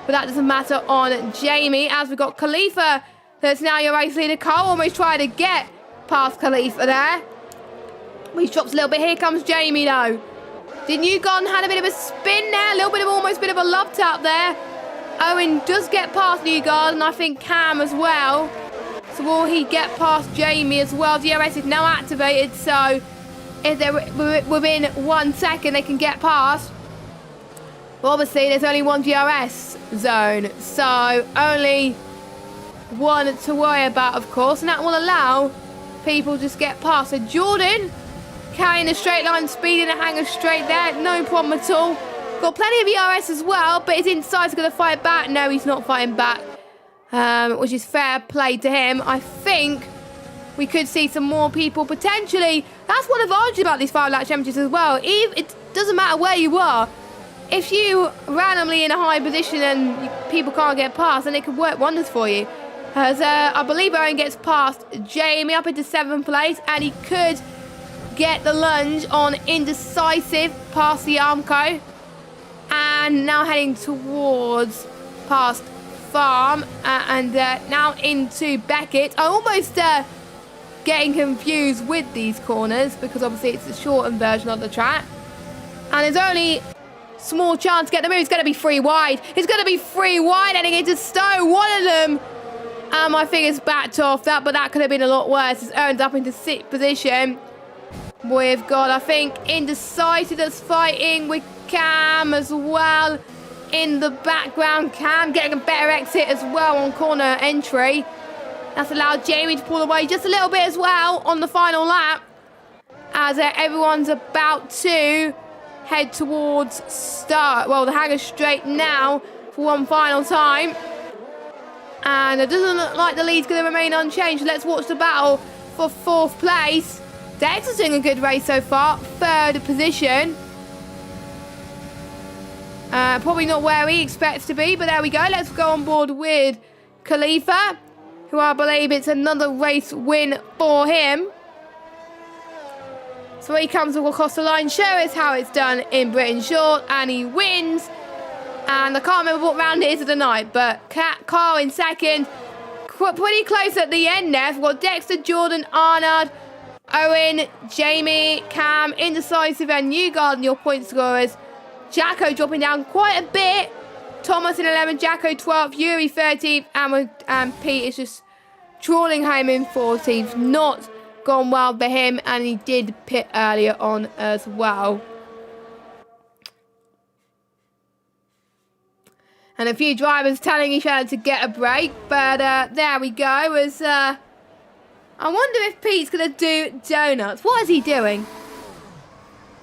but that doesn't matter on Jamie, as we've got Khalifa that's now your race leader. Cole almost tried to get past Khalifa there. He drops a little bit. Here comes Jamie though. Did Newgarden had a bit of a spin there, a little bit of almost a bit of a love tap there. Owen does get past Newgarden, I think Cam as well. So will he get past Jamie as well? DRS is now activated, so if they're within 1 second they can get past. But obviously there's only 1 DRS zone, so only 1 to worry about, of course, and that will allow people just get past. So Jordan carrying the straight line speed in the hanger straight there, no problem at all. Got plenty of ERS as well, but his inside's going to fight back. No, he's not fighting back, which is fair play to him. I think we could see some more people potentially. That's one advantage about these 5-lap championships as well. It doesn't matter where you are. If you randomly in a high position and people can't get past, then it could work wonders for you. As I believe Owen gets past Jamie up into 7th place, and he could get the lunge on Indecisive past the Armco, and now heading towards past Farm, and now into Beckett. I'm almost getting confused with these corners because obviously it's a shortened version of the track, and there's only small chance to get the move. It's going to be 3 wide. It's going to be 3 wide heading into Stowe. One of them. And my fingers backed off that, but that could have been a lot worse. It's earned up into 6th position. We've got, I think, Indecisive that's fighting with Cam as well in the background. Cam getting a better exit as well on corner entry. That's allowed Jamie to pull away just a little bit as well on the final lap, as everyone's about to head towards the hangar straight now for one final time. And it doesn't look like the lead's going to remain unchanged. Let's watch the battle for 4th place. Dex is doing a good race so far. 3rd position. Probably not where he expects to be, but there we go. Let's go on board with Khalifa, who I believe it's another race win for him. So he comes across the line, show us how it's done in Britain Short, and he wins. And I can't remember what round it is of the night, but Carl in 2nd. Pretty close at the end there. We've got Dexter, Jordan, Arnold, Owen, Jamie, Cam, Indecisive, and Newgarden, your point scorers. Jacko dropping down quite a bit. Thomas in 11th, Jacko 12th, Yuri 13th, and Pete is just trawling home in 14th. Not gone well for him, and he did pit earlier on as well. And a few drivers telling each other to get a break, but there we go. I wonder if Pete's going to do donuts. What is he doing?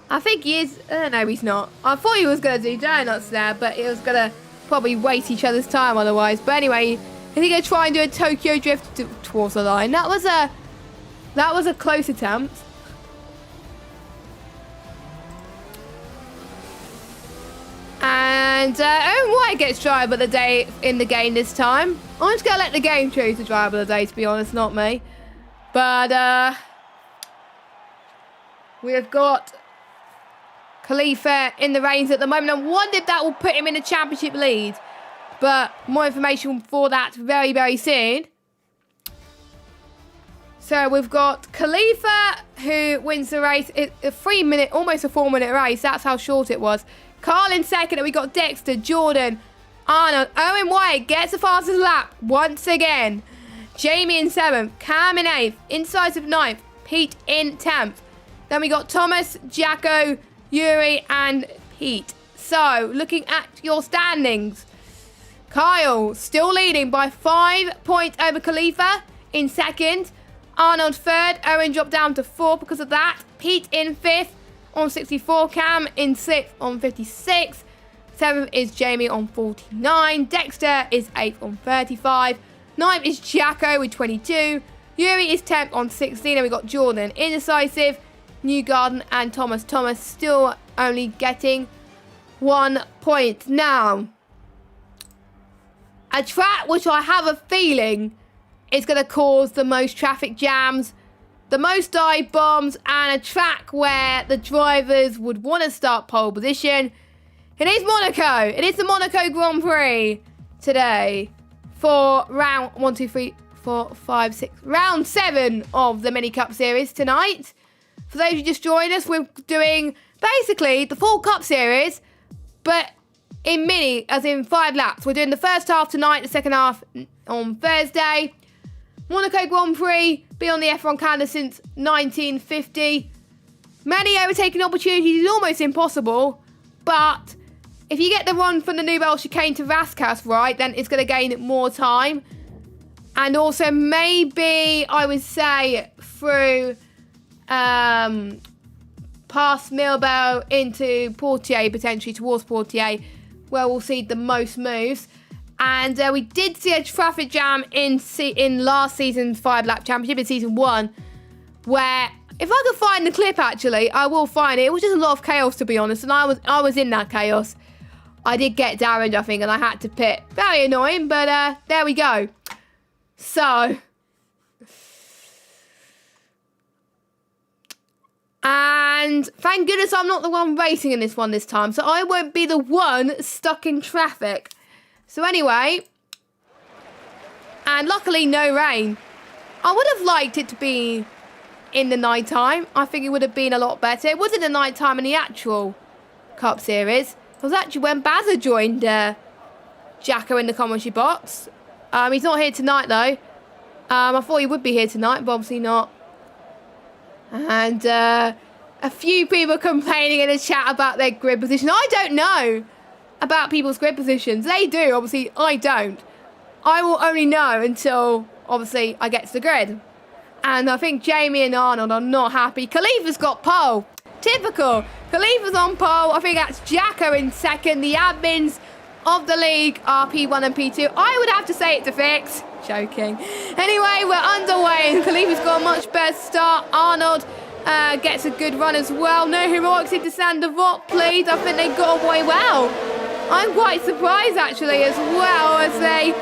I think he is. No, he's not. I thought he was going to do donuts there, but he was going to probably waste each other's time otherwise. But anyway, is he going to try and do a Tokyo drift towards the line? That was a close attempt. And Owen White gets driver of the day in the game this time. I'm just going to let the game choose the driver of the day, to be honest, not me. But we've got Khalifa in the reins at the moment. I wonder if that will put him in the championship lead. But more information for that very, very soon. So we've got Khalifa, who wins the race. It's a 3-minute, almost a 4-minute race. That's how short it was. Carl in 2nd, and we got Dexter, Jordan, Arnold. Owen White gets the fastest lap once again. Jamie in 7th, Cam in 8th, Indecisive 9th, Pete in 10th. Then we got Thomas, Jacko, Yuri, and Pete. So, looking at your standings, Kyle still leading by 5 points over Khalifa in 2nd. Arnold 3rd, Owen dropped down to 4th because of that. Pete in 5th on 64, Cam in 6th on 56. 7th is Jamie on 49. Dexter is 8th on 35. 9th is Jacko with 22. Yuri is 10th on 16. And we got Jordan, Indecisive, Newgarden, and Thomas. Thomas still only getting 1 point. Now, a track which I have a feeling is going to cause the most traffic jams, the most dive bombs, and a track where the drivers would want to start pole position. It is Monaco. It is the Monaco Grand Prix today for round 1, 2, 3, 4, 5, 6, round 7 of the Mini Cup Series tonight. For those who just joined us, we're doing basically the full Cup Series, but in mini, as in 5 laps. We're doing the first half tonight, the second half on Thursday. Monaco Grand Prix, been on the F1 calendar since 1950. Many overtaking opportunities is almost impossible, but if you get the run from the Nouvelle Chicane to Rascasse right, then it's going to gain more time. And also maybe, I would say, through past Milbao into Portier, potentially towards Portier, where we'll see the most moves. And we did see a traffic jam in last season's 5-lap championship, in season 1, where, if I could find the clip actually, I will find it. It was just a lot of chaos, to be honest, and I was in that chaos. I did get damaged, I think, and I had to pit. Very annoying, but there we go. So, and thank goodness I'm not the one racing in this one this time, so I won't be the one stuck in traffic. So anyway, and luckily no rain. I would have liked it to be in the night time. I think it would have been a lot better. It was in the night time in the actual Cup Series. It was actually when Bazza joined Jacko in the commentary box. He's not here tonight, though. I thought he would be here tonight, but obviously not. And a few people complaining in the chat about their grid position. I don't know about people's grid positions. They do, obviously. I don't. I will only know until, obviously, I get to the grid. And I think Jamie and Arnold are not happy. Khalifa's got pole. Typical. Khalifa's on pole. I think that's Jacko in second. The admins of the league are P1 and P2. I would have to say it's a fix. Joking. Anyway, we're underway and Khalifa's got a much better start. Arnold gets a good run as well. No heroics into Sandavot, please. I think they got away well. I'm quite surprised, actually, as well, as they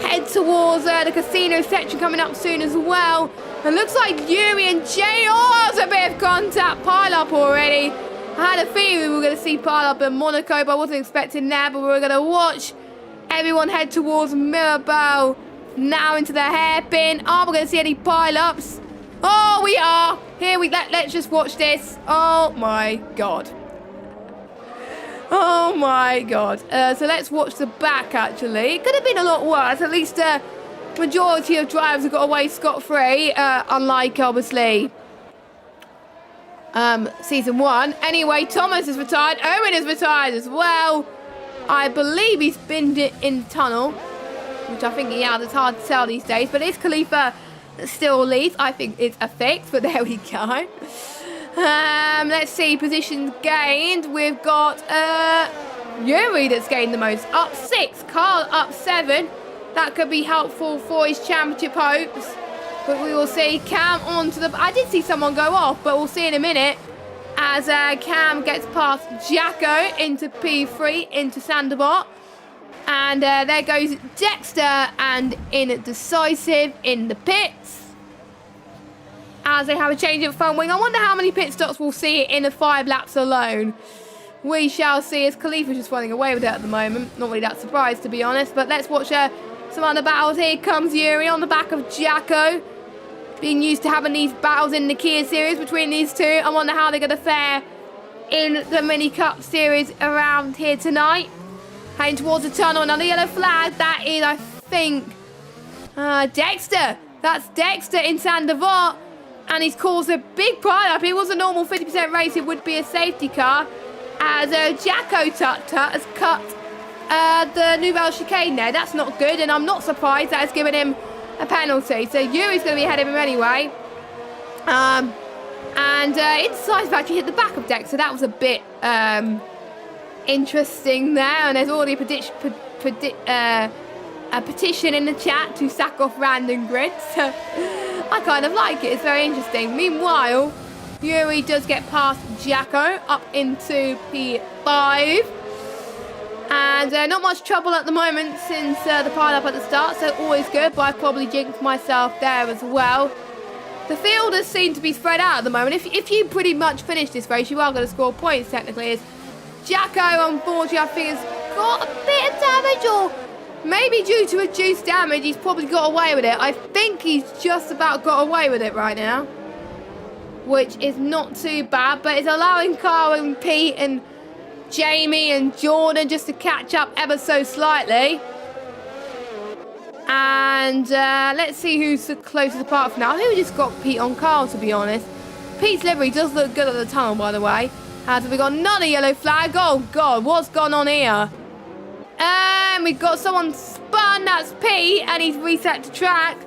head towards the casino section coming up soon as well. And looks like Yuri and Jay, oh, there's a bit of contact pile up already. I had a feeling we were going to see pile up in Monaco, but I wasn't expecting that. But we were going to watch everyone head towards Mirabel now into the hairpin. Are we going to see any pile ups? Oh, we are. Here let's just watch this. Oh my god. Oh my god. So let's watch the back, actually. It could have been a lot worse. At least the majority of drivers have got away scot-free. Unlike, obviously, season 1. Anyway, Thomas is retired. Owen is retired as well. I believe he's been in the tunnel, which I think, yeah, it's hard to tell these days. But is Khalifa still leads? I think it's a fix, but there we go. Let's see, positions gained. We've got Yuri that's gained the most. Up 6, Carl up 7. That could be helpful for his championship hopes. But we will see. Cam onto the... I did see someone go off, but we'll see in a minute. As Cam gets past Jacko into P3, into Sandabot. And there goes Dexter and Indecisive in the pits. As they have a change of front wing. I wonder how many pit stops we'll see in the 5 laps alone. We shall see, as Khalifa's just running away with it at the moment. Not really that surprised, to be honest. But let's watch some other battles. Here comes Yuri on the back of Jacko. Being used to having these battles in the Kia series between these two. I wonder how they're going to fare in the Mini Cup series around here tonight. Heading towards the tunnel. Another yellow flag. That is, I think, Dexter. That's Dexter in Sandavot. And he's caused a big pile up. It was a normal 50% race. It would be a safety car. As Jacko Tut-Tut has cut the Nouvelle Chicane there. That's not good. And I'm not surprised that has given him a penalty. So Yuri's going to be ahead of him anyway. And Indecisive actually hit the back of Dexter. That was a bit interesting there. And there's already a petition in the chat to sack off random grids. So I kind of like it. It's very interesting. Meanwhile, Yuri does get past Jacko up into P5. And not much trouble at the moment since the pile-up at the start. So always good, but I probably jinxed myself there as well. The fielders seem to be spread out at the moment. If you pretty much finish this race, you are going to score points, technically. As Jacko, unfortunately, I think has got a bit of damage, or maybe due to reduced damage, he's probably got away with it. I think he's just about got away with it right now, which is not too bad, but it's allowing Carl and Pete and Jamie and Jordan just to catch up ever so slightly. And let's see who's the closest apart from now. I think we just got Pete on Carl, to be honest. Pete's livery does look good at the tunnel, by the way. As we got another yellow flag. Oh, God, what's gone on here? And we've got someone spun. That's Pete, and he's reset to track.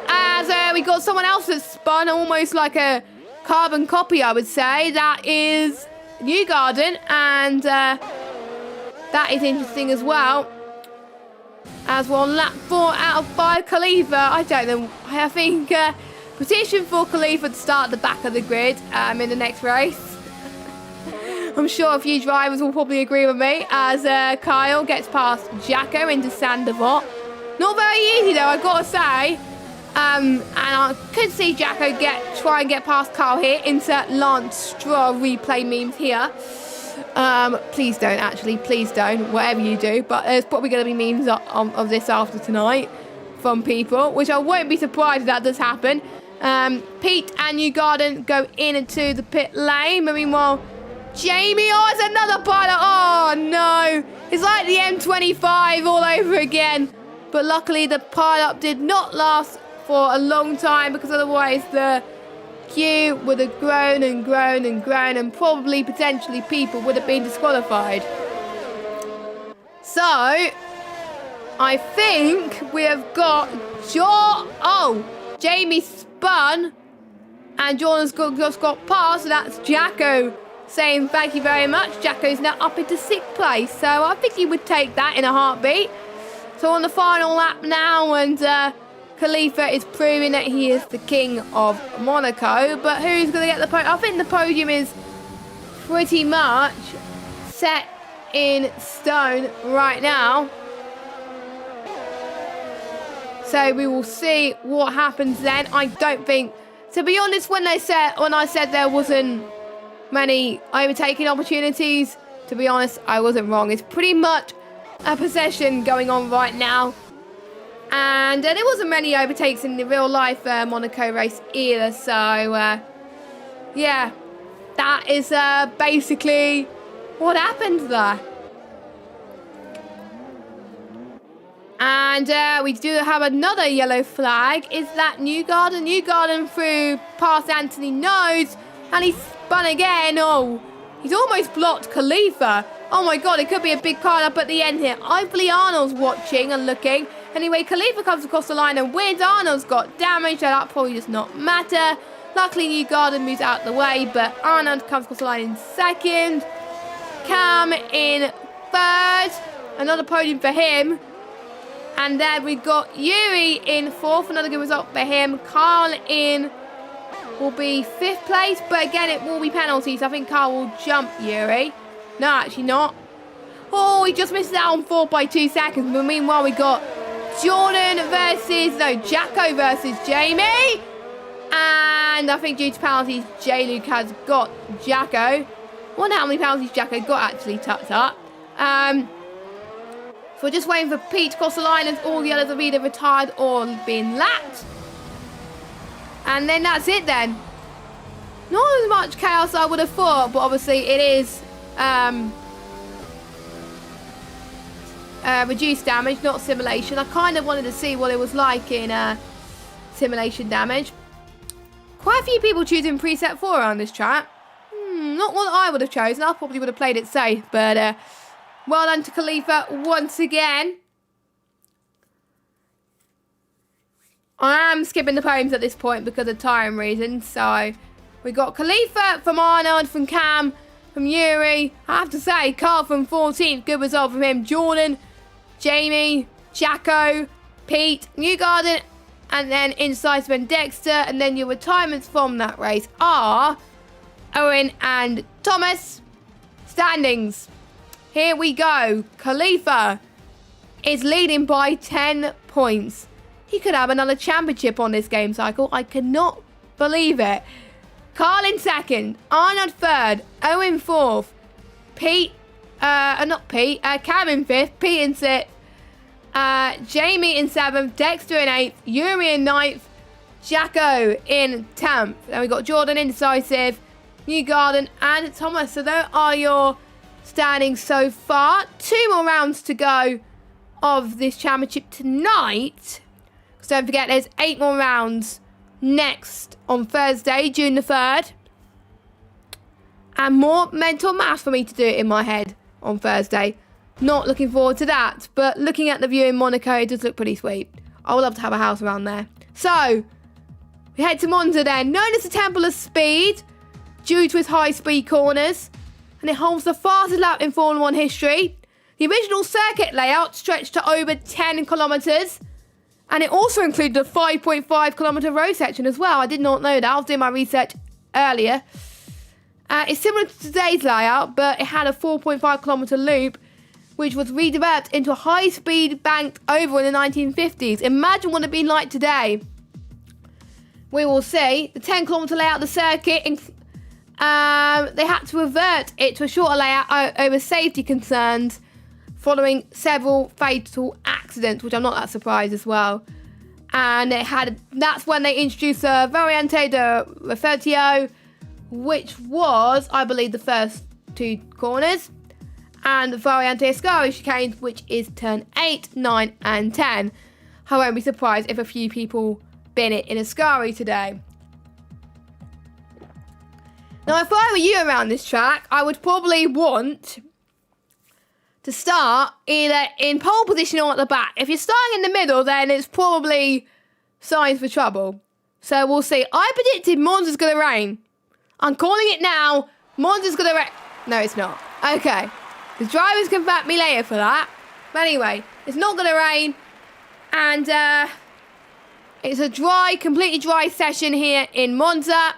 As we got someone else that's spun, almost like a carbon copy, I would say. That is Newgarden, and that is interesting as well. As we're on lap 4 out of 5, Khalifa, I don't know, I think petition for Khalifa to start at the back of the grid in the next race. I'm sure a few drivers will probably agree with me, as Kyle gets past Jacko into Sandavot. Not very easy though, I've got to say. And I could see Jacko try and get past Kyle here. Insert Lance Stroll replay memes here. Please don't, actually. Please don't. Whatever you do. But there's probably going to be memes of this after tonight from people, which I won't be surprised if that does happen. Pete and Newgarden go into the pit lane. But meanwhile, Jamie, oh, it's another pilot. Oh, no. It's like the M25 all over again. But luckily, the pile-up did not last for a long time because otherwise the queue would have grown and grown and grown and probably, potentially, people would have been disqualified. So, I think we have got Jamie spun and Jordan's just got past, so that's Jacko saying thank you very much. Jacko's now up into 6th place, so I think he would take that in a heartbeat. So on the final lap now, and Khalifa is proving that he is the king of Monaco, but who's going to get the podium? I think the podium is pretty much set in stone right now. So we will see what happens then. I don't think, to be honest, when I said there wasn't many overtaking opportunities, to be honest, I wasn't wrong. It's pretty much a possession going on right now. And there wasn't many overtakes in the real life Monaco race either. So, yeah, that is basically what happened there. And we do have another yellow flag. Is that Newgarden? Newgarden through past Anthony Nose. And he spun again. Oh, he's almost blocked Khalifa. Oh my God, it could be a big pile up at the end here. I believe Arnold's watching and looking. Anyway, Khalifa comes across the line and wins. Arnold's got damage, so that probably does not matter. Luckily, Newgarden moves out the way, but Arnold comes across the line in 2nd. Cam in 3rd. Another podium for him. And then we've got Yuri in 4th. Another good result for him. Carl in will be 5th place, but again, it will be penalties. I think Carl will jump Yuri. No, actually not. Oh, he just missed out on 4th by 2 seconds. But meanwhile, we got Jacko versus Jamie. And I think due to penalties, Jluke has got Jacko. I wonder how many penalties Jacko got actually tucked up. So we're just waiting for Pete to cross the line, and all the others have either retired or been lapped. And then that's it then. Not as much chaos I would have thought, but obviously it is reduced damage, not simulation. I kind of wanted to see what it was like in simulation damage. Quite a few people choosing preset 4 on this track. Not what I would have chosen. I probably would have played it safe, but well done to Khalifa once again. I am skipping the podiums at this point because of time reasons. So we got Khalifa from Arnold, from Cam, from Yuri. I have to say, Carl from 14th. Good result from him. Jordan, Jamie, Jacko, Pete, Newgarden, and then inside Ben Dexter. And then your retirements from that race are Owen and Thomas. Standings. Here we go. Khalifa is leading by 10 points. He could have another championship on this game cycle. I cannot believe it. Carl in 2nd. Arnold 3rd. Owen 4th. Cam in 5th. Pete in 6th. Jamie in 7th. Dexter in 8th. Yuri in 9th. Jacko in 10th. Then we got Jordan indecisive, Newgarden and Thomas. So there are your standings so far. 2 more rounds to go of this championship tonight. So don't forget, there's 8 more rounds next on Thursday, June the 3rd. And more mental math for me to do it in my head on Thursday. Not looking forward to that. But looking at the view in Monaco, it does look pretty sweet. I would love to have a house around there. So, we head to Monza then. Known as the Temple of Speed, due to its high-speed corners. And it holds the fastest lap in Formula 1 history. The original circuit layout stretched to over 10 kilometres. And it also included a 5.5 kilometre road section as well. I did not know that. I was doing my research earlier. It's similar to today's layout, but it had a 4.5 kilometre loop, which was redeveloped into a high-speed banked oval in the 1950s. Imagine what it'd been like today. We will see. The 10 kilometre layout of the circuit, they had to revert it to a shorter layout over safety concerns, following several fatal accidents, which I'm not that surprised as well. And that's when they introduced the Variante de Refertio, which was, I believe, the first 2 corners. And the variante Ascari chicane, which is turn 8, 9 and 10. I won't be surprised if a few people bin it in Ascari today. Now, if I were you around this track, I would probably want to start either in pole position or at the back. If you're starting in the middle, then it's probably signs for trouble. So we'll see. I predicted Monza's going to rain. I'm calling it now. Monza's going to rain. No, it's not. Okay. The drivers can back me later for that. But anyway, it's not going to rain. And it's a dry, completely dry session here in Monza.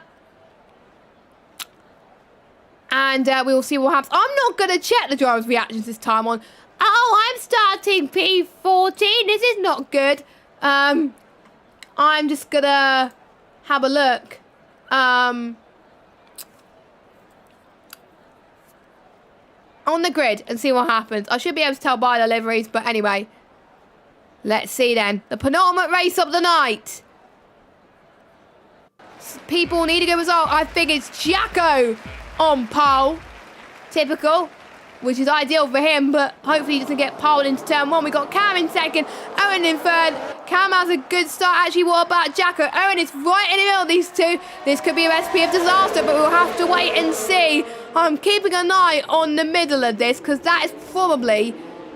And we will see what happens. I'm not going to check the drivers' reactions this time on. Oh, I'm starting P14. This is not good. I'm just going to have a look. On the grid and see what happens. I should be able to tell by the liveries, but anyway. Let's see then. The penultimate race of the night. People need a good result. I think it's Jacko on pole. Typical. Which is ideal for him, but hopefully he doesn't get poled into turn 1. We got Cam in second, Owen in third. Cam has a good start. Actually, what about Jacko? Owen is right in the middle of these two. This could be a recipe of disaster, but we'll have to wait and see. I'm keeping an eye on the middle of this, because that is probably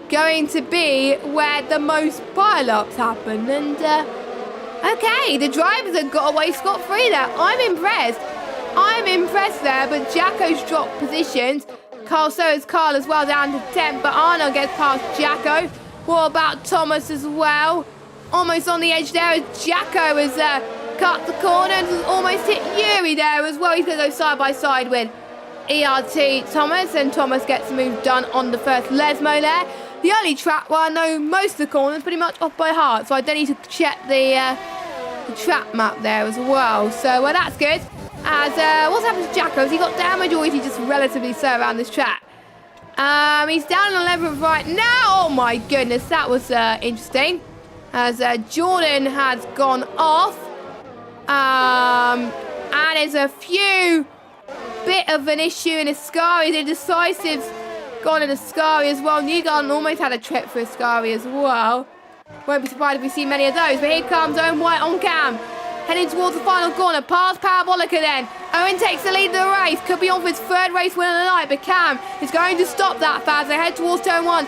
going to be where the most pile-ups happen. And, okay, the drivers have got away scot-free there. I'm impressed. I'm impressed there, but Jacko's dropped positions. So is Carl as well, down to 10th, but Arnold gets past Jacko. What about Thomas as well? Almost on the edge there as Jacko has cut the corner and has almost hit Yuri there as well. He's going to go side by side with ERT Thomas, and Thomas gets the move done on the first Lesmo there. The only track where I know most of the corners pretty much off by heart, so I don't need to check the track map there as well. So that's good. As what's happened to Jacko? Has he got damage, or is he just relatively slow around this track? He's down on 11th right now. Oh my goodness, that was interesting. As Jordan has gone off. And there's a few bit of an issue in Ascari. The decisives gone in Ascari as well. Newgarden almost had a trip for Ascari as well. Won't be surprised if we see many of those. But here comes Owen White on Cam. Heading towards the final corner, past Parabolica then. Owen takes the lead of the race. Could be on for his 3rd race win of the night, but Cam is going to stop that as they head towards turn 1.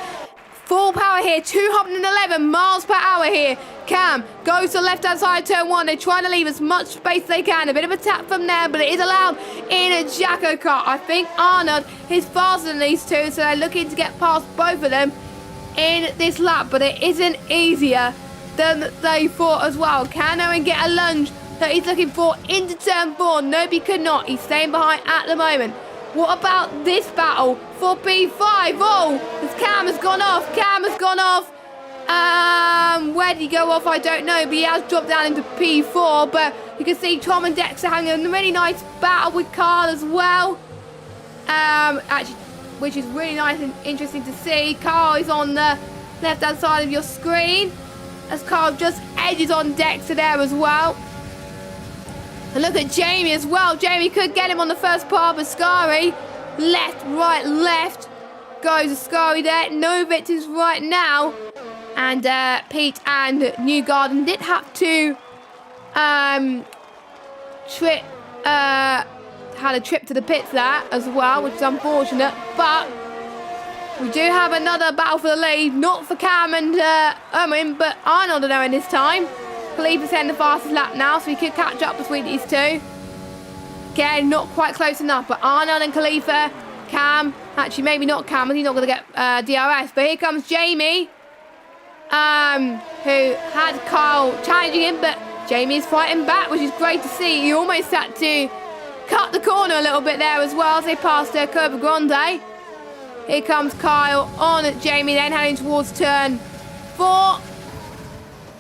Full power here, 211 miles per hour here. Cam goes to the left-hand side of turn 1. They're trying to leave as much space as they can. A bit of a tap from there, but it is allowed in a Jacko car. I think Arnold is faster than these two, so they're looking to get past both of them in this lap, but it isn't easier than they thought as well. Can Owen get a lunge that he's looking for into turn 4? Nope, he could not. He's staying behind at the moment. What about this battle for P5? Oh, this Cam has gone off. Cam has gone off. Where did he go off? I don't know, but he has dropped down into P4. But you can see Tom and Dexter having a really nice battle with Carl as well. Actually, which is really nice and interesting to see. Carl is on the left-hand side of your screen, as Carl just edges on Dexter there as well. And look at Jamie as well. Jamie could get him on the first part of Ascari. Left, right, left. Goes Ascari there. No victims right now. And Pete and Newgarden did have to had a trip to the pits there as well, which is unfortunate. But we do have another battle for the lead. Not for Cam and Owen, but Arnold and Owen this time. Khalifa's in the fastest lap now, so we could catch up between these two. Again, not quite close enough, but Arnold and Khalifa, Cam, actually maybe not Cam, he's not going to get DRS, but here comes Jamie, who had Carl challenging him, but Jamie is fighting back, which is great to see. He almost had to cut the corner a little bit there as well as they passed Curva Grande. Here comes Kyle on at Jamie, then heading towards turn 4.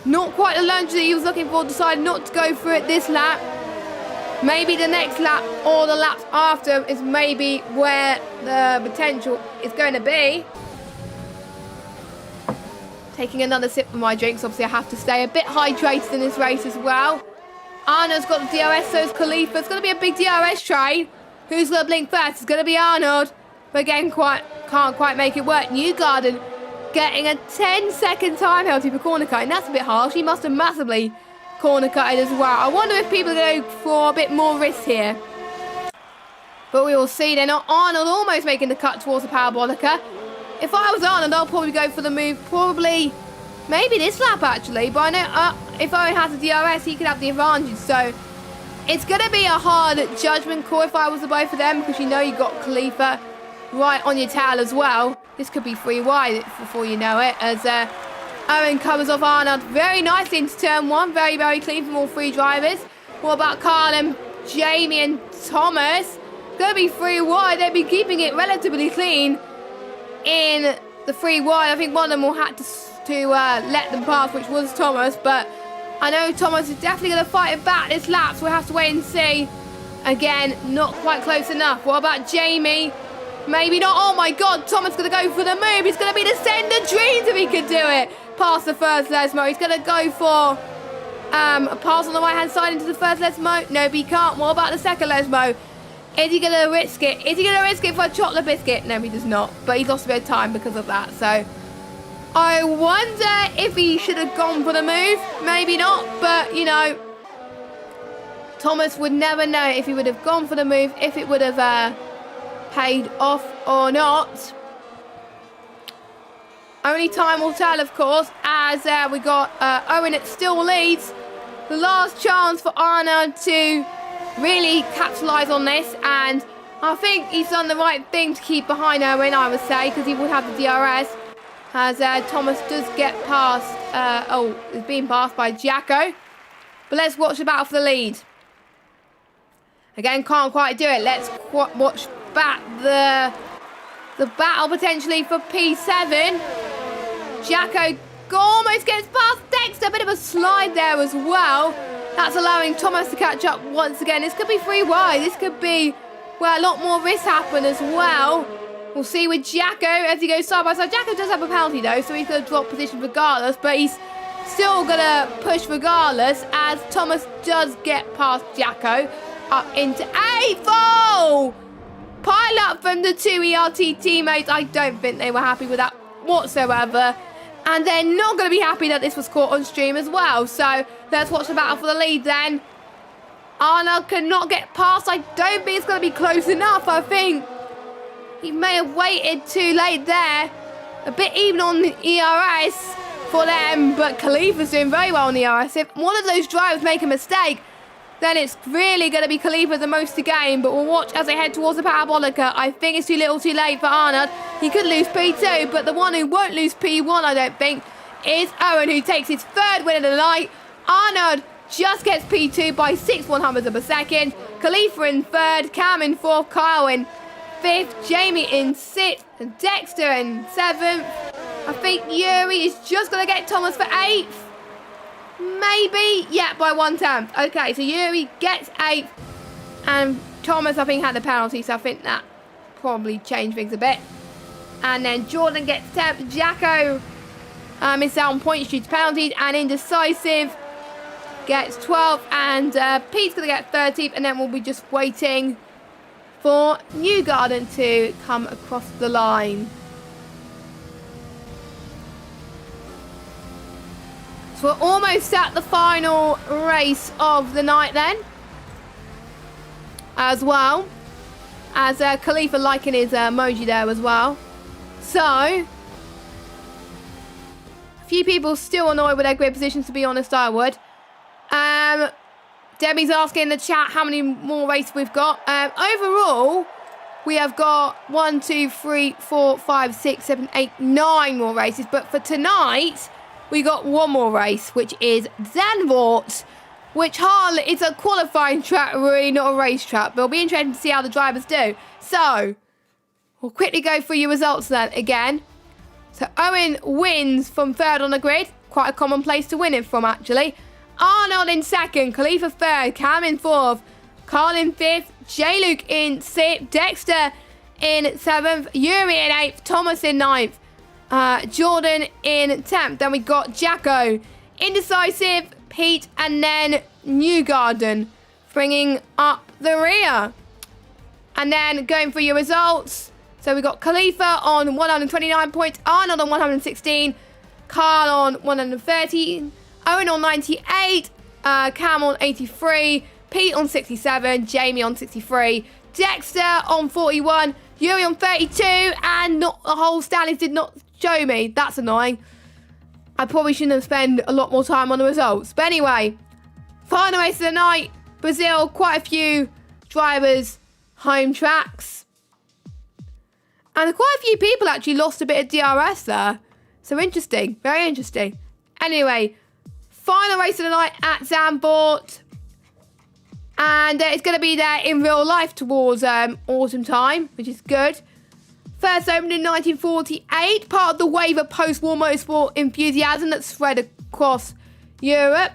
Not quite the lunge that he was looking for, decided not to go for it this lap. Maybe the next lap or the laps after is maybe where the potential is going to be. Taking another sip of my drinks, obviously I have to stay a bit hydrated in this race as well. Arnold's got the DRS, so is Khalifa. It's going to be a big DRS train. Who's going to blink first? It's going to be Arnold. but again, can't quite make it work. Newgarden getting a 10-second time penalty for corner cutting. That's a bit harsh. He must have massively corner cutted as well. I wonder if people are going to go for a bit more risk here. But we will see. They're not. Arnold almost making the cut towards the parabolica. If I was Arnold, I'll probably go for the move. Probably, maybe this lap actually. But I know if Owen has a DRS, he could have the advantage. So it's going to be a hard judgment call if I was the both of them, because you know you got Khalifa right on your tail as well. This could be 3 wide before you know it, as Owen covers off Arnold very nicely into turn 1. Very, very clean from all 3 drivers. What about Carl and Jamie and Thomas? Going to be 3 wide. They'll be keeping it relatively clean in the 3 wide. I think one of them will have to let them pass, which was Thomas. But I know Thomas is definitely going to fight it back this lap, so we'll have to wait and see. Again, not quite close enough. What about Jamie? Maybe not. Oh my God, Thomas is going to go for the move. He's going to be the send of dreams if he could do it. Past the first Lesmo. He's going to go for a pass on the right-hand side into the first Lesmo. No, but he can't. What about the second Lesmo? Is he going to risk it? Is he going to risk it for a chocolate biscuit? No, he does not. But he's lost a bit of time because of that. So I wonder if he should have gone for the move. Maybe not. But, you know, Thomas would never know if he would have gone for the move, if it would have paid off or not. Only time will tell, of course, as we got Owen that still leads. The last chance for Arnold to really capitalise on this, and I think he's done the right thing to keep behind Owen, I would say, because he would have the DRS, as Thomas does get past, is being passed by Jacko. But let's watch the battle for the lead. Again, can't quite do it. Let's watch back the battle potentially for P7. Jacko almost gets past Dexter. A bit of a slide there as well. That's allowing Thomas to catch up once again. This could be 3 wide. This could be where a lot more risks happen as well. We'll see with Jacko as he goes side by side. Jacko does have a penalty though, so he's going to drop position regardless, but he's still going to push regardless, as Thomas does get past Jacko up into 8th. Oh! Pile up from the 2 ERT teammates. I don't think they were happy with that whatsoever. And they're not going to be happy that this was caught on stream as well. So let's watch the battle for the lead then. Arnold cannot get past. I don't think it's going to be close enough. I think he may have waited too late there. A bit even on the ERS for them. But Khalifa's doing very well on the ERS. If one of those drivers make a mistake, then it's really going to be Khalifa the most to gain. But we'll watch as they head towards the parabolica. I think it's too little too late for Arnold. He could lose P2, but the one who won't lose P1, I don't think, is Owen, who takes his 3rd win of the night. Arnold just gets P2 by 6/100ths of a second. Khalifa in 3rd, Cam in 4th, Kyle in 5th, Jamie in 6th, and Dexter in 7th. I think Yuri is just going to get Thomas for 8th. Maybe, yeah, by 1 tenth. Okay, so Yuri gets 8th, and Thomas, I think, had the penalty, so I think that probably changed things a bit. And then Jordan gets 10th. Jacko missed out on point shoots penalties, and Indecisive gets 12th, and Pete's going to get 13th, and then we'll be just waiting for Newgarden to come across the line. So we're almost at the final race of the night then, as well, as Khalifa liking his emoji there as well. So, a few people still annoyed with their grid positions, to be honest, I would. Debbie's asking in the chat how many more races we've got. Overall, we have got 1, 2, 3, 4, 5, 6, 7, 8, 9 more races. But for tonight, we got 1 more race, which is Zandvoort, which hardly is a qualifying track, really not a race track. But it'll be interesting to see how the drivers do. So, we'll quickly go through your results then again. So, Owen wins from 3rd on the grid. Quite a common place to win it from, actually. Arnold in 2nd, Khalifa 3rd, Cam in 4th, Carl in 5th, Jluke in 6th, Dexter in 7th, Yuri in 8th, Thomas in 9th, Jordan in 10th. Then we got Jacko, Indecisive, Pete, and then Newgarden bringing up the rear. And then going for your results, So we got Khalifa on 129 points, Arnold on 116, Carl on 130, Owen on 98, Cam on 83, Pete on 67, Jamie on 63, Dexter on 41, Yuri on 32, and not the whole standings did not show me. That's annoying. I probably shouldn't have spent a lot more time on the results. But anyway, final race of the night, Brazil, quite a few drivers, home tracks. And quite a few people actually lost a bit of DRS there. So interesting, very interesting. Anyway, final race of the night at Zandvoort. And it's going to be there in real life towards autumn time, which is good. First opened in 1948, part of the wave of post-war motorsport enthusiasm that spread across Europe.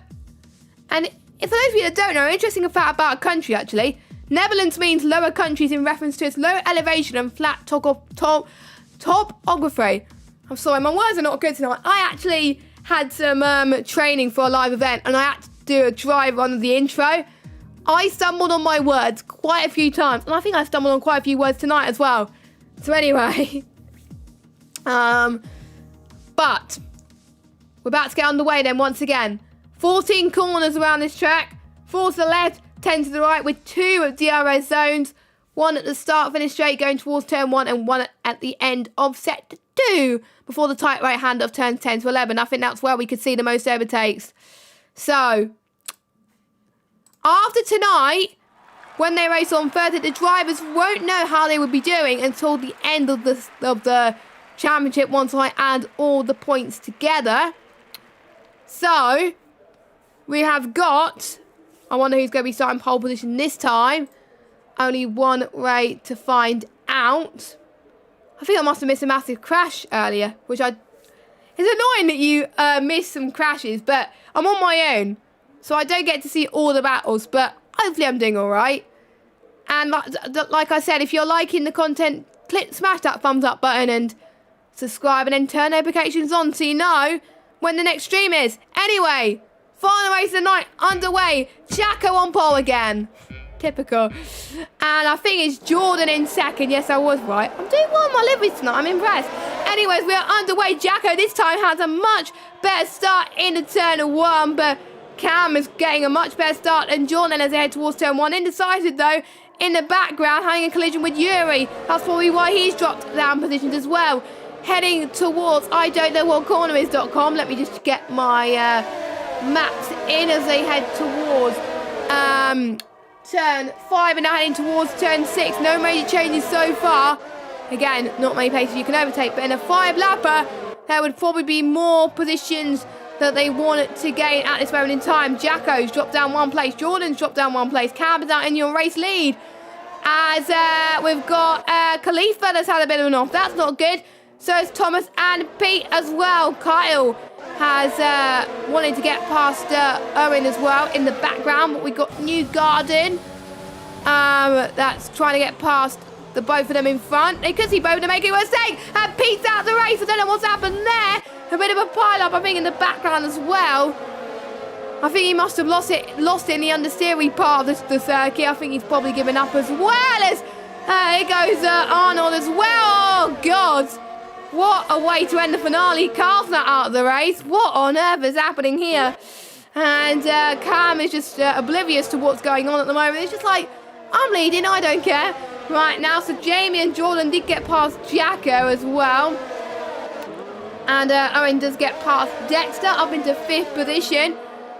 And for those of you that don't know, interesting fact about a country actually. Netherlands means lower countries in reference to its low elevation and flat topography. I'm sorry, my words are not good tonight. I actually had some training for a live event and I had to do a dry run of the intro. I stumbled on my words quite a few times, and I think I stumbled on quite a few words tonight as well. So anyway, but we're about to get underway then once again. 14 corners around this track, 4 to the left, 10 to the right, with 2 DRS zones, 1 at the start finish straight going towards turn 1 and 1 at the end of set 2 before the tight right hand of turns 10 to 11. I think that's where we could see the most overtakes. So after tonight, when they race on Thursday, the drivers won't know how they will be doing until the end of the championship once I add all the points together. So we have got, I wonder who's going to be starting pole position this time. Only one way to find out. I think I must have missed a massive crash earlier, which it's annoying that you miss some crashes, but I'm on my own. So I don't get to see all the battles, but hopefully I'm doing all right. And like I said, if you're liking the content, smash that thumbs up button and subscribe, and then turn notifications on so you know when the next stream is. Anyway, final race of the night underway. Jacko on pole again. Typical. And I think it's Jordan in second. Yes, I was right. I'm doing well on my liveries tonight. I'm impressed. Anyways, we are underway. Jacko this time has a much better start into turn 1, but Cam is getting a much better start than Jordan as they head towards turn 1. Indecisive though, in the background, having a collision with Yuri. That's probably why he's dropped down positions as well. Heading towards I don't know what corner is.com. Let me just get my maps in as they head towards turn 5 and now heading towards turn 6. No major changes so far. Again, not many places you can overtake, but in a 5-lapper, there would probably be more positions that they wanted to gain at this moment in time. Jacko's dropped down 1 place. Jordan's dropped down 1 place. Cam is out in your race lead. As we've got Khalifa that's had a bit of an off. That's not good. So is Thomas and Pete as well. Kyle has wanted to get past Owen as well in the background. But we've got New Garden that's trying to get past the both of them in front. They could see both of them making a mistake. And Pete's out of the race. I don't know what's happened there. A bit of a pile-up, I think, in the background as well. I think he must have lost it in the understeering part of the circuit. I think he's probably given up as well. As here goes Arnold as well. Oh, God. What a way to end the finale. Carl's not out of the race. What on earth is happening here? And Cam is just oblivious to what's going on at the moment. It's just like, I'm leading, I don't care. Right now, so Jamie and Jordan did get past Jacko as well. And Owen does get past Dexter up into 5th position.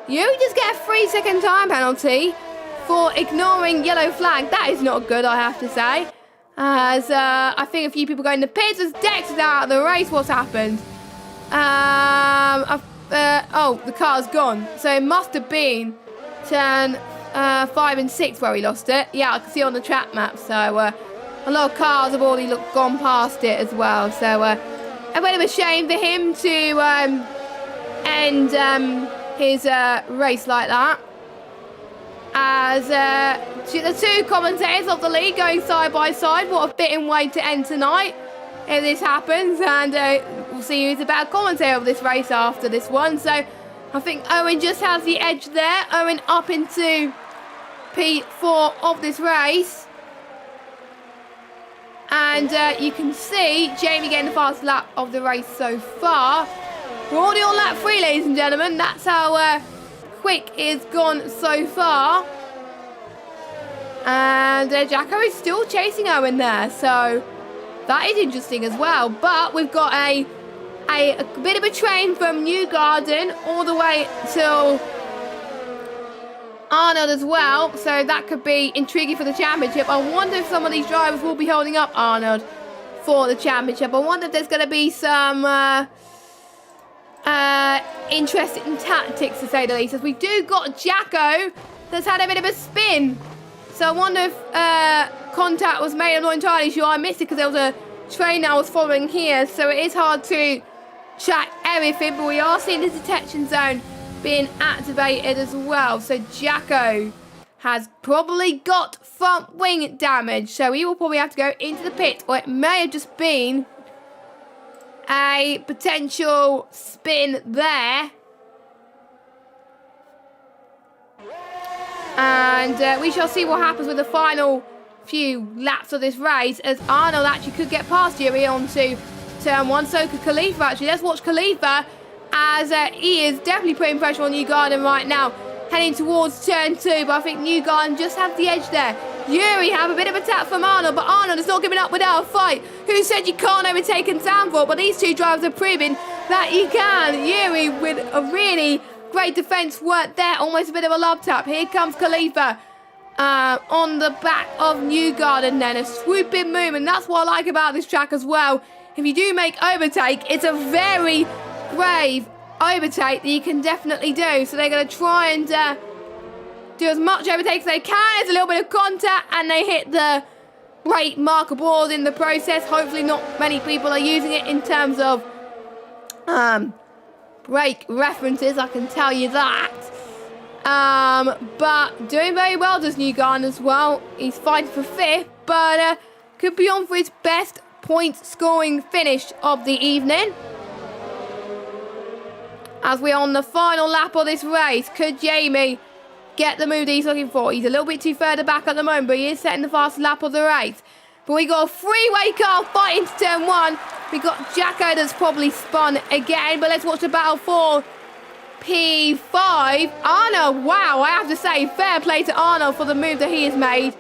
You just get a 3-second time penalty for ignoring yellow flag. That is not good, I have to say. As I think a few people going to pits as Dexter's out of the race. What's happened? Oh, the car's gone. So it must have been turn 5 and 6 where we lost it. Yeah, I can see on the track map. So a lot of cars have already gone past it as well. So a bit of a shame for him to end his race like that. As the 2 commentators of the league going side by side. What a fitting way to end tonight if this happens. And we'll see who's the better commentator of this race after this one. So I think Owen just has the edge there. Owen up into P4 of this race. And you can see Jamie getting the fast lap of the race so far. We're already on lap 3, ladies and gentlemen. That's how quick it's gone so far. And Jacko is still chasing Owen there. So that is interesting as well. But we've got a bit of a train from Newgarden all the way till Arnold as well. So that could be intriguing for the championship. I wonder if some of these drivers will be holding up Arnold for the championship. I wonder if there's going to be some interesting tactics, to say the least. As we do got Jacko that's had a bit of a spin. So I wonder if contact was made. I'm not entirely sure. I missed it because there was a train that was following here. So it is hard to track everything. But we are seeing the detection zone being activated as well. So Jacko has probably got front wing damage. So he will probably have to go into the pit. Or it may have just been a potential spin there. And we shall see what happens with the final few laps of this race, as Arnold actually could get past Yuri onto turn 1. So could Khalifa actually. Let's watch Khalifa, as he is definitely putting pressure on Newgarden right now, heading towards turn 2. But I think Newgarden just has the edge there. Yuri have a bit of attack from Arnold, but Arnold is not giving up without a fight. Who said you can't overtake and Sanford? But these two drivers are proving that you can. Yuri with a really great defense work there, almost a bit of a love tap. Here comes Khalifa on the back of Newgarden then, a swooping movement. That's what I like about this track as well. If you do make overtake, it's a very brave overtake that you can definitely do. So they're going to try and do as much overtake as they can. There's a little bit of contact and they hit the brake marker board in the process. Hopefully not many people are using it in terms of brake references, I can tell you that. But doing very well does Newgarden as well. He's fighting for 5th, but could be on for his best point scoring finish of the evening. As we're on the final lap of this race, could Jamie get the move that he's looking for? He's a little bit too further back at the moment, but he is setting the fastest lap of the race. But we got a three-way car fight into turn 1. We got Jacko that's probably spun again, but let's watch the battle for P5. Arnold, wow, I have to say, fair play to Arnold for the move that he has made.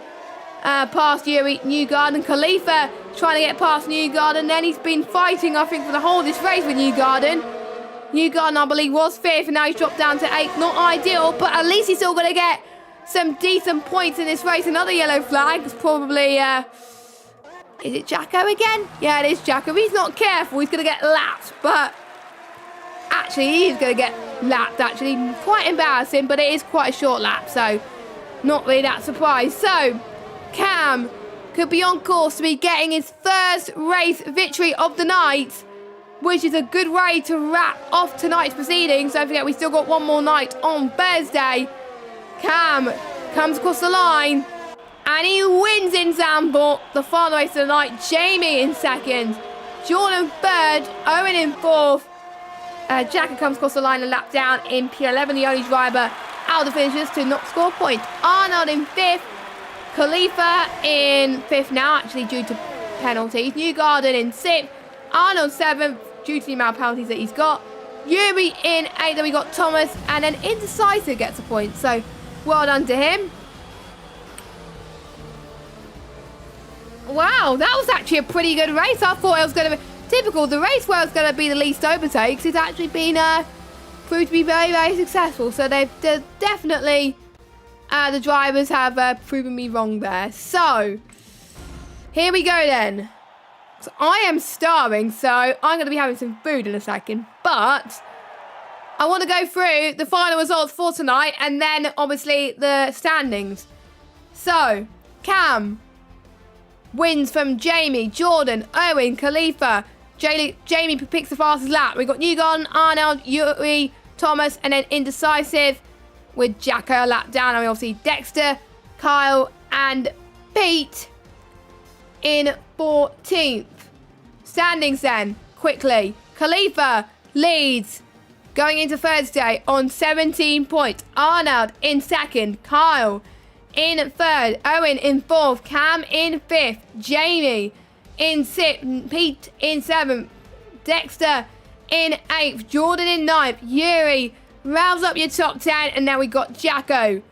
Past Yuri, Newgarden. Khalifa trying to get past Newgarden. Then he's been fighting, I think, for the whole of this race with Newgarden. Newgarden, I believe, was 5th, and now he's dropped down to 8th. Not ideal, but at least he's still going to get some decent points in this race. Another yellow flag. It's probably... is it Jacko again? Yeah, it is Jacko. If he's not careful, he's going to get lapped. But actually, he is going to get lapped, actually. Quite embarrassing, but it is quite a short lap. So, not really that surprised. So, Cam could be on course to be getting his first race victory of the night, which is a good way to wrap off tonight's proceedings. Don't forget, we still got one more night on Thursday. Cam comes across the line. And he wins in Zandvoort, the final race of the night. Jamie in 2nd. Jordan 3rd. Owen in 4th. Jacko comes across the line and lap down in P11. The only driver out of the finishers to not score a point. Arnold in 5th. Khalifa in 5th now, actually due to penalties. Newgarden in 6th. Arnold 7th, due to the amount of penalties that he's got. Yuri in 8th. Then we got Thomas. And then Indecisive gets a point. So, well done to him. Wow, that was actually a pretty good race. I thought it was going to be typical. The race where it's going to be the least overtakes has actually been proved to be very, very successful. So they've definitely, the drivers have proven me wrong there. So, here we go then. So I am starving, so I'm going to be having some food in a second. But I want to go through the final results for tonight and then, obviously, the standings. So, Cam wins from Jamie, Jordan, Owen, Khalifa. Jamie picks the fastest lap. We've got Newgarden, Arnold, Yuri, Thomas, and then Indecisive with Jacko a lap down. And we obviously Dexter, Kyle, and Pete in 14th. Standings then, quickly. Khalifa leads going into Thursday on 17 points. Arnold in 2nd. Kyle in 3rd, Owen in 4th, Cam in 5th, Jamie in 6th, Pete in 7th, Dexter in 8th, Jordan in 9th, Yuri rounds up your top 10, and then we got Jacko,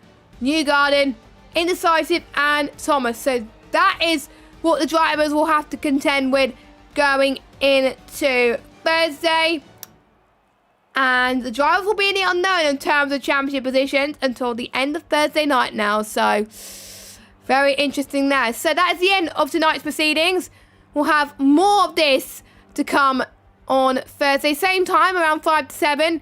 Newgarden, Indecisive, and Thomas. So that is what the drivers will have to contend with going into Thursday. And the drivers will be in the unknown in terms of championship positions until the end of Thursday night now. So very interesting there. So that is the end of tonight's proceedings. We'll have more of this to come on Thursday, same time, around 5 to 7.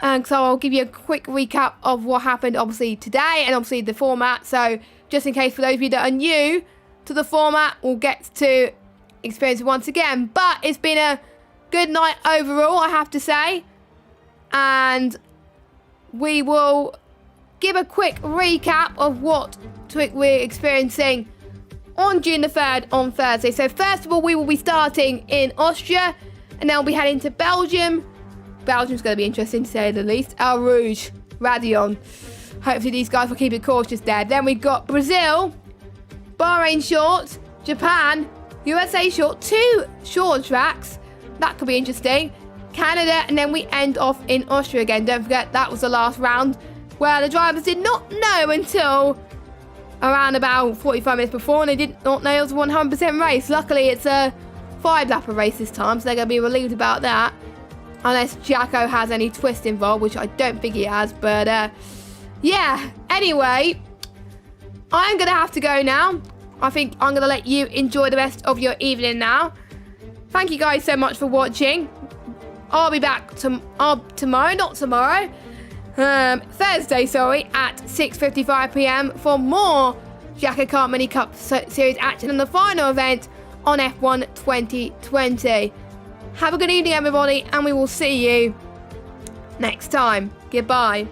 And so I'll give you a quick recap of what happened, obviously, today, and obviously the format. So just in case for those of you that are new to the format, we'll get to experience it once again. But it's been a good night overall, I have to say. And we will give a quick recap of what we're experiencing on June the 3rd on Thursday. So first of all, we will be starting in Austria, and then we'll be heading to Belgium. Belgium's going to be interesting to say the least. El Rouge, Radion. Hopefully these guys will keep it cautious there. Then we've got Brazil, Bahrain short, Japan, USA short, 2 short tracks. That could be interesting. Canada, and then we end off in Austria again. Don't forget, that was the last round where the drivers did not know until around about 45 minutes before, and they did not know it was a 100% race. Luckily, it's a 5-lapper race this time, so they're going to be relieved about that. Unless Jacko has any twist involved, which I don't think he has. But, yeah. Anyway, I'm going to have to go now. I think I'm going to let you enjoy the rest of your evening now. Thank you guys so much for watching. I'll be back Thursday, sorry, at 6:55 p.m. for more JACKOCAR Mini Cup Series action and the final event on F1 2020. Have a good evening, everybody, and we will see you next time. Goodbye.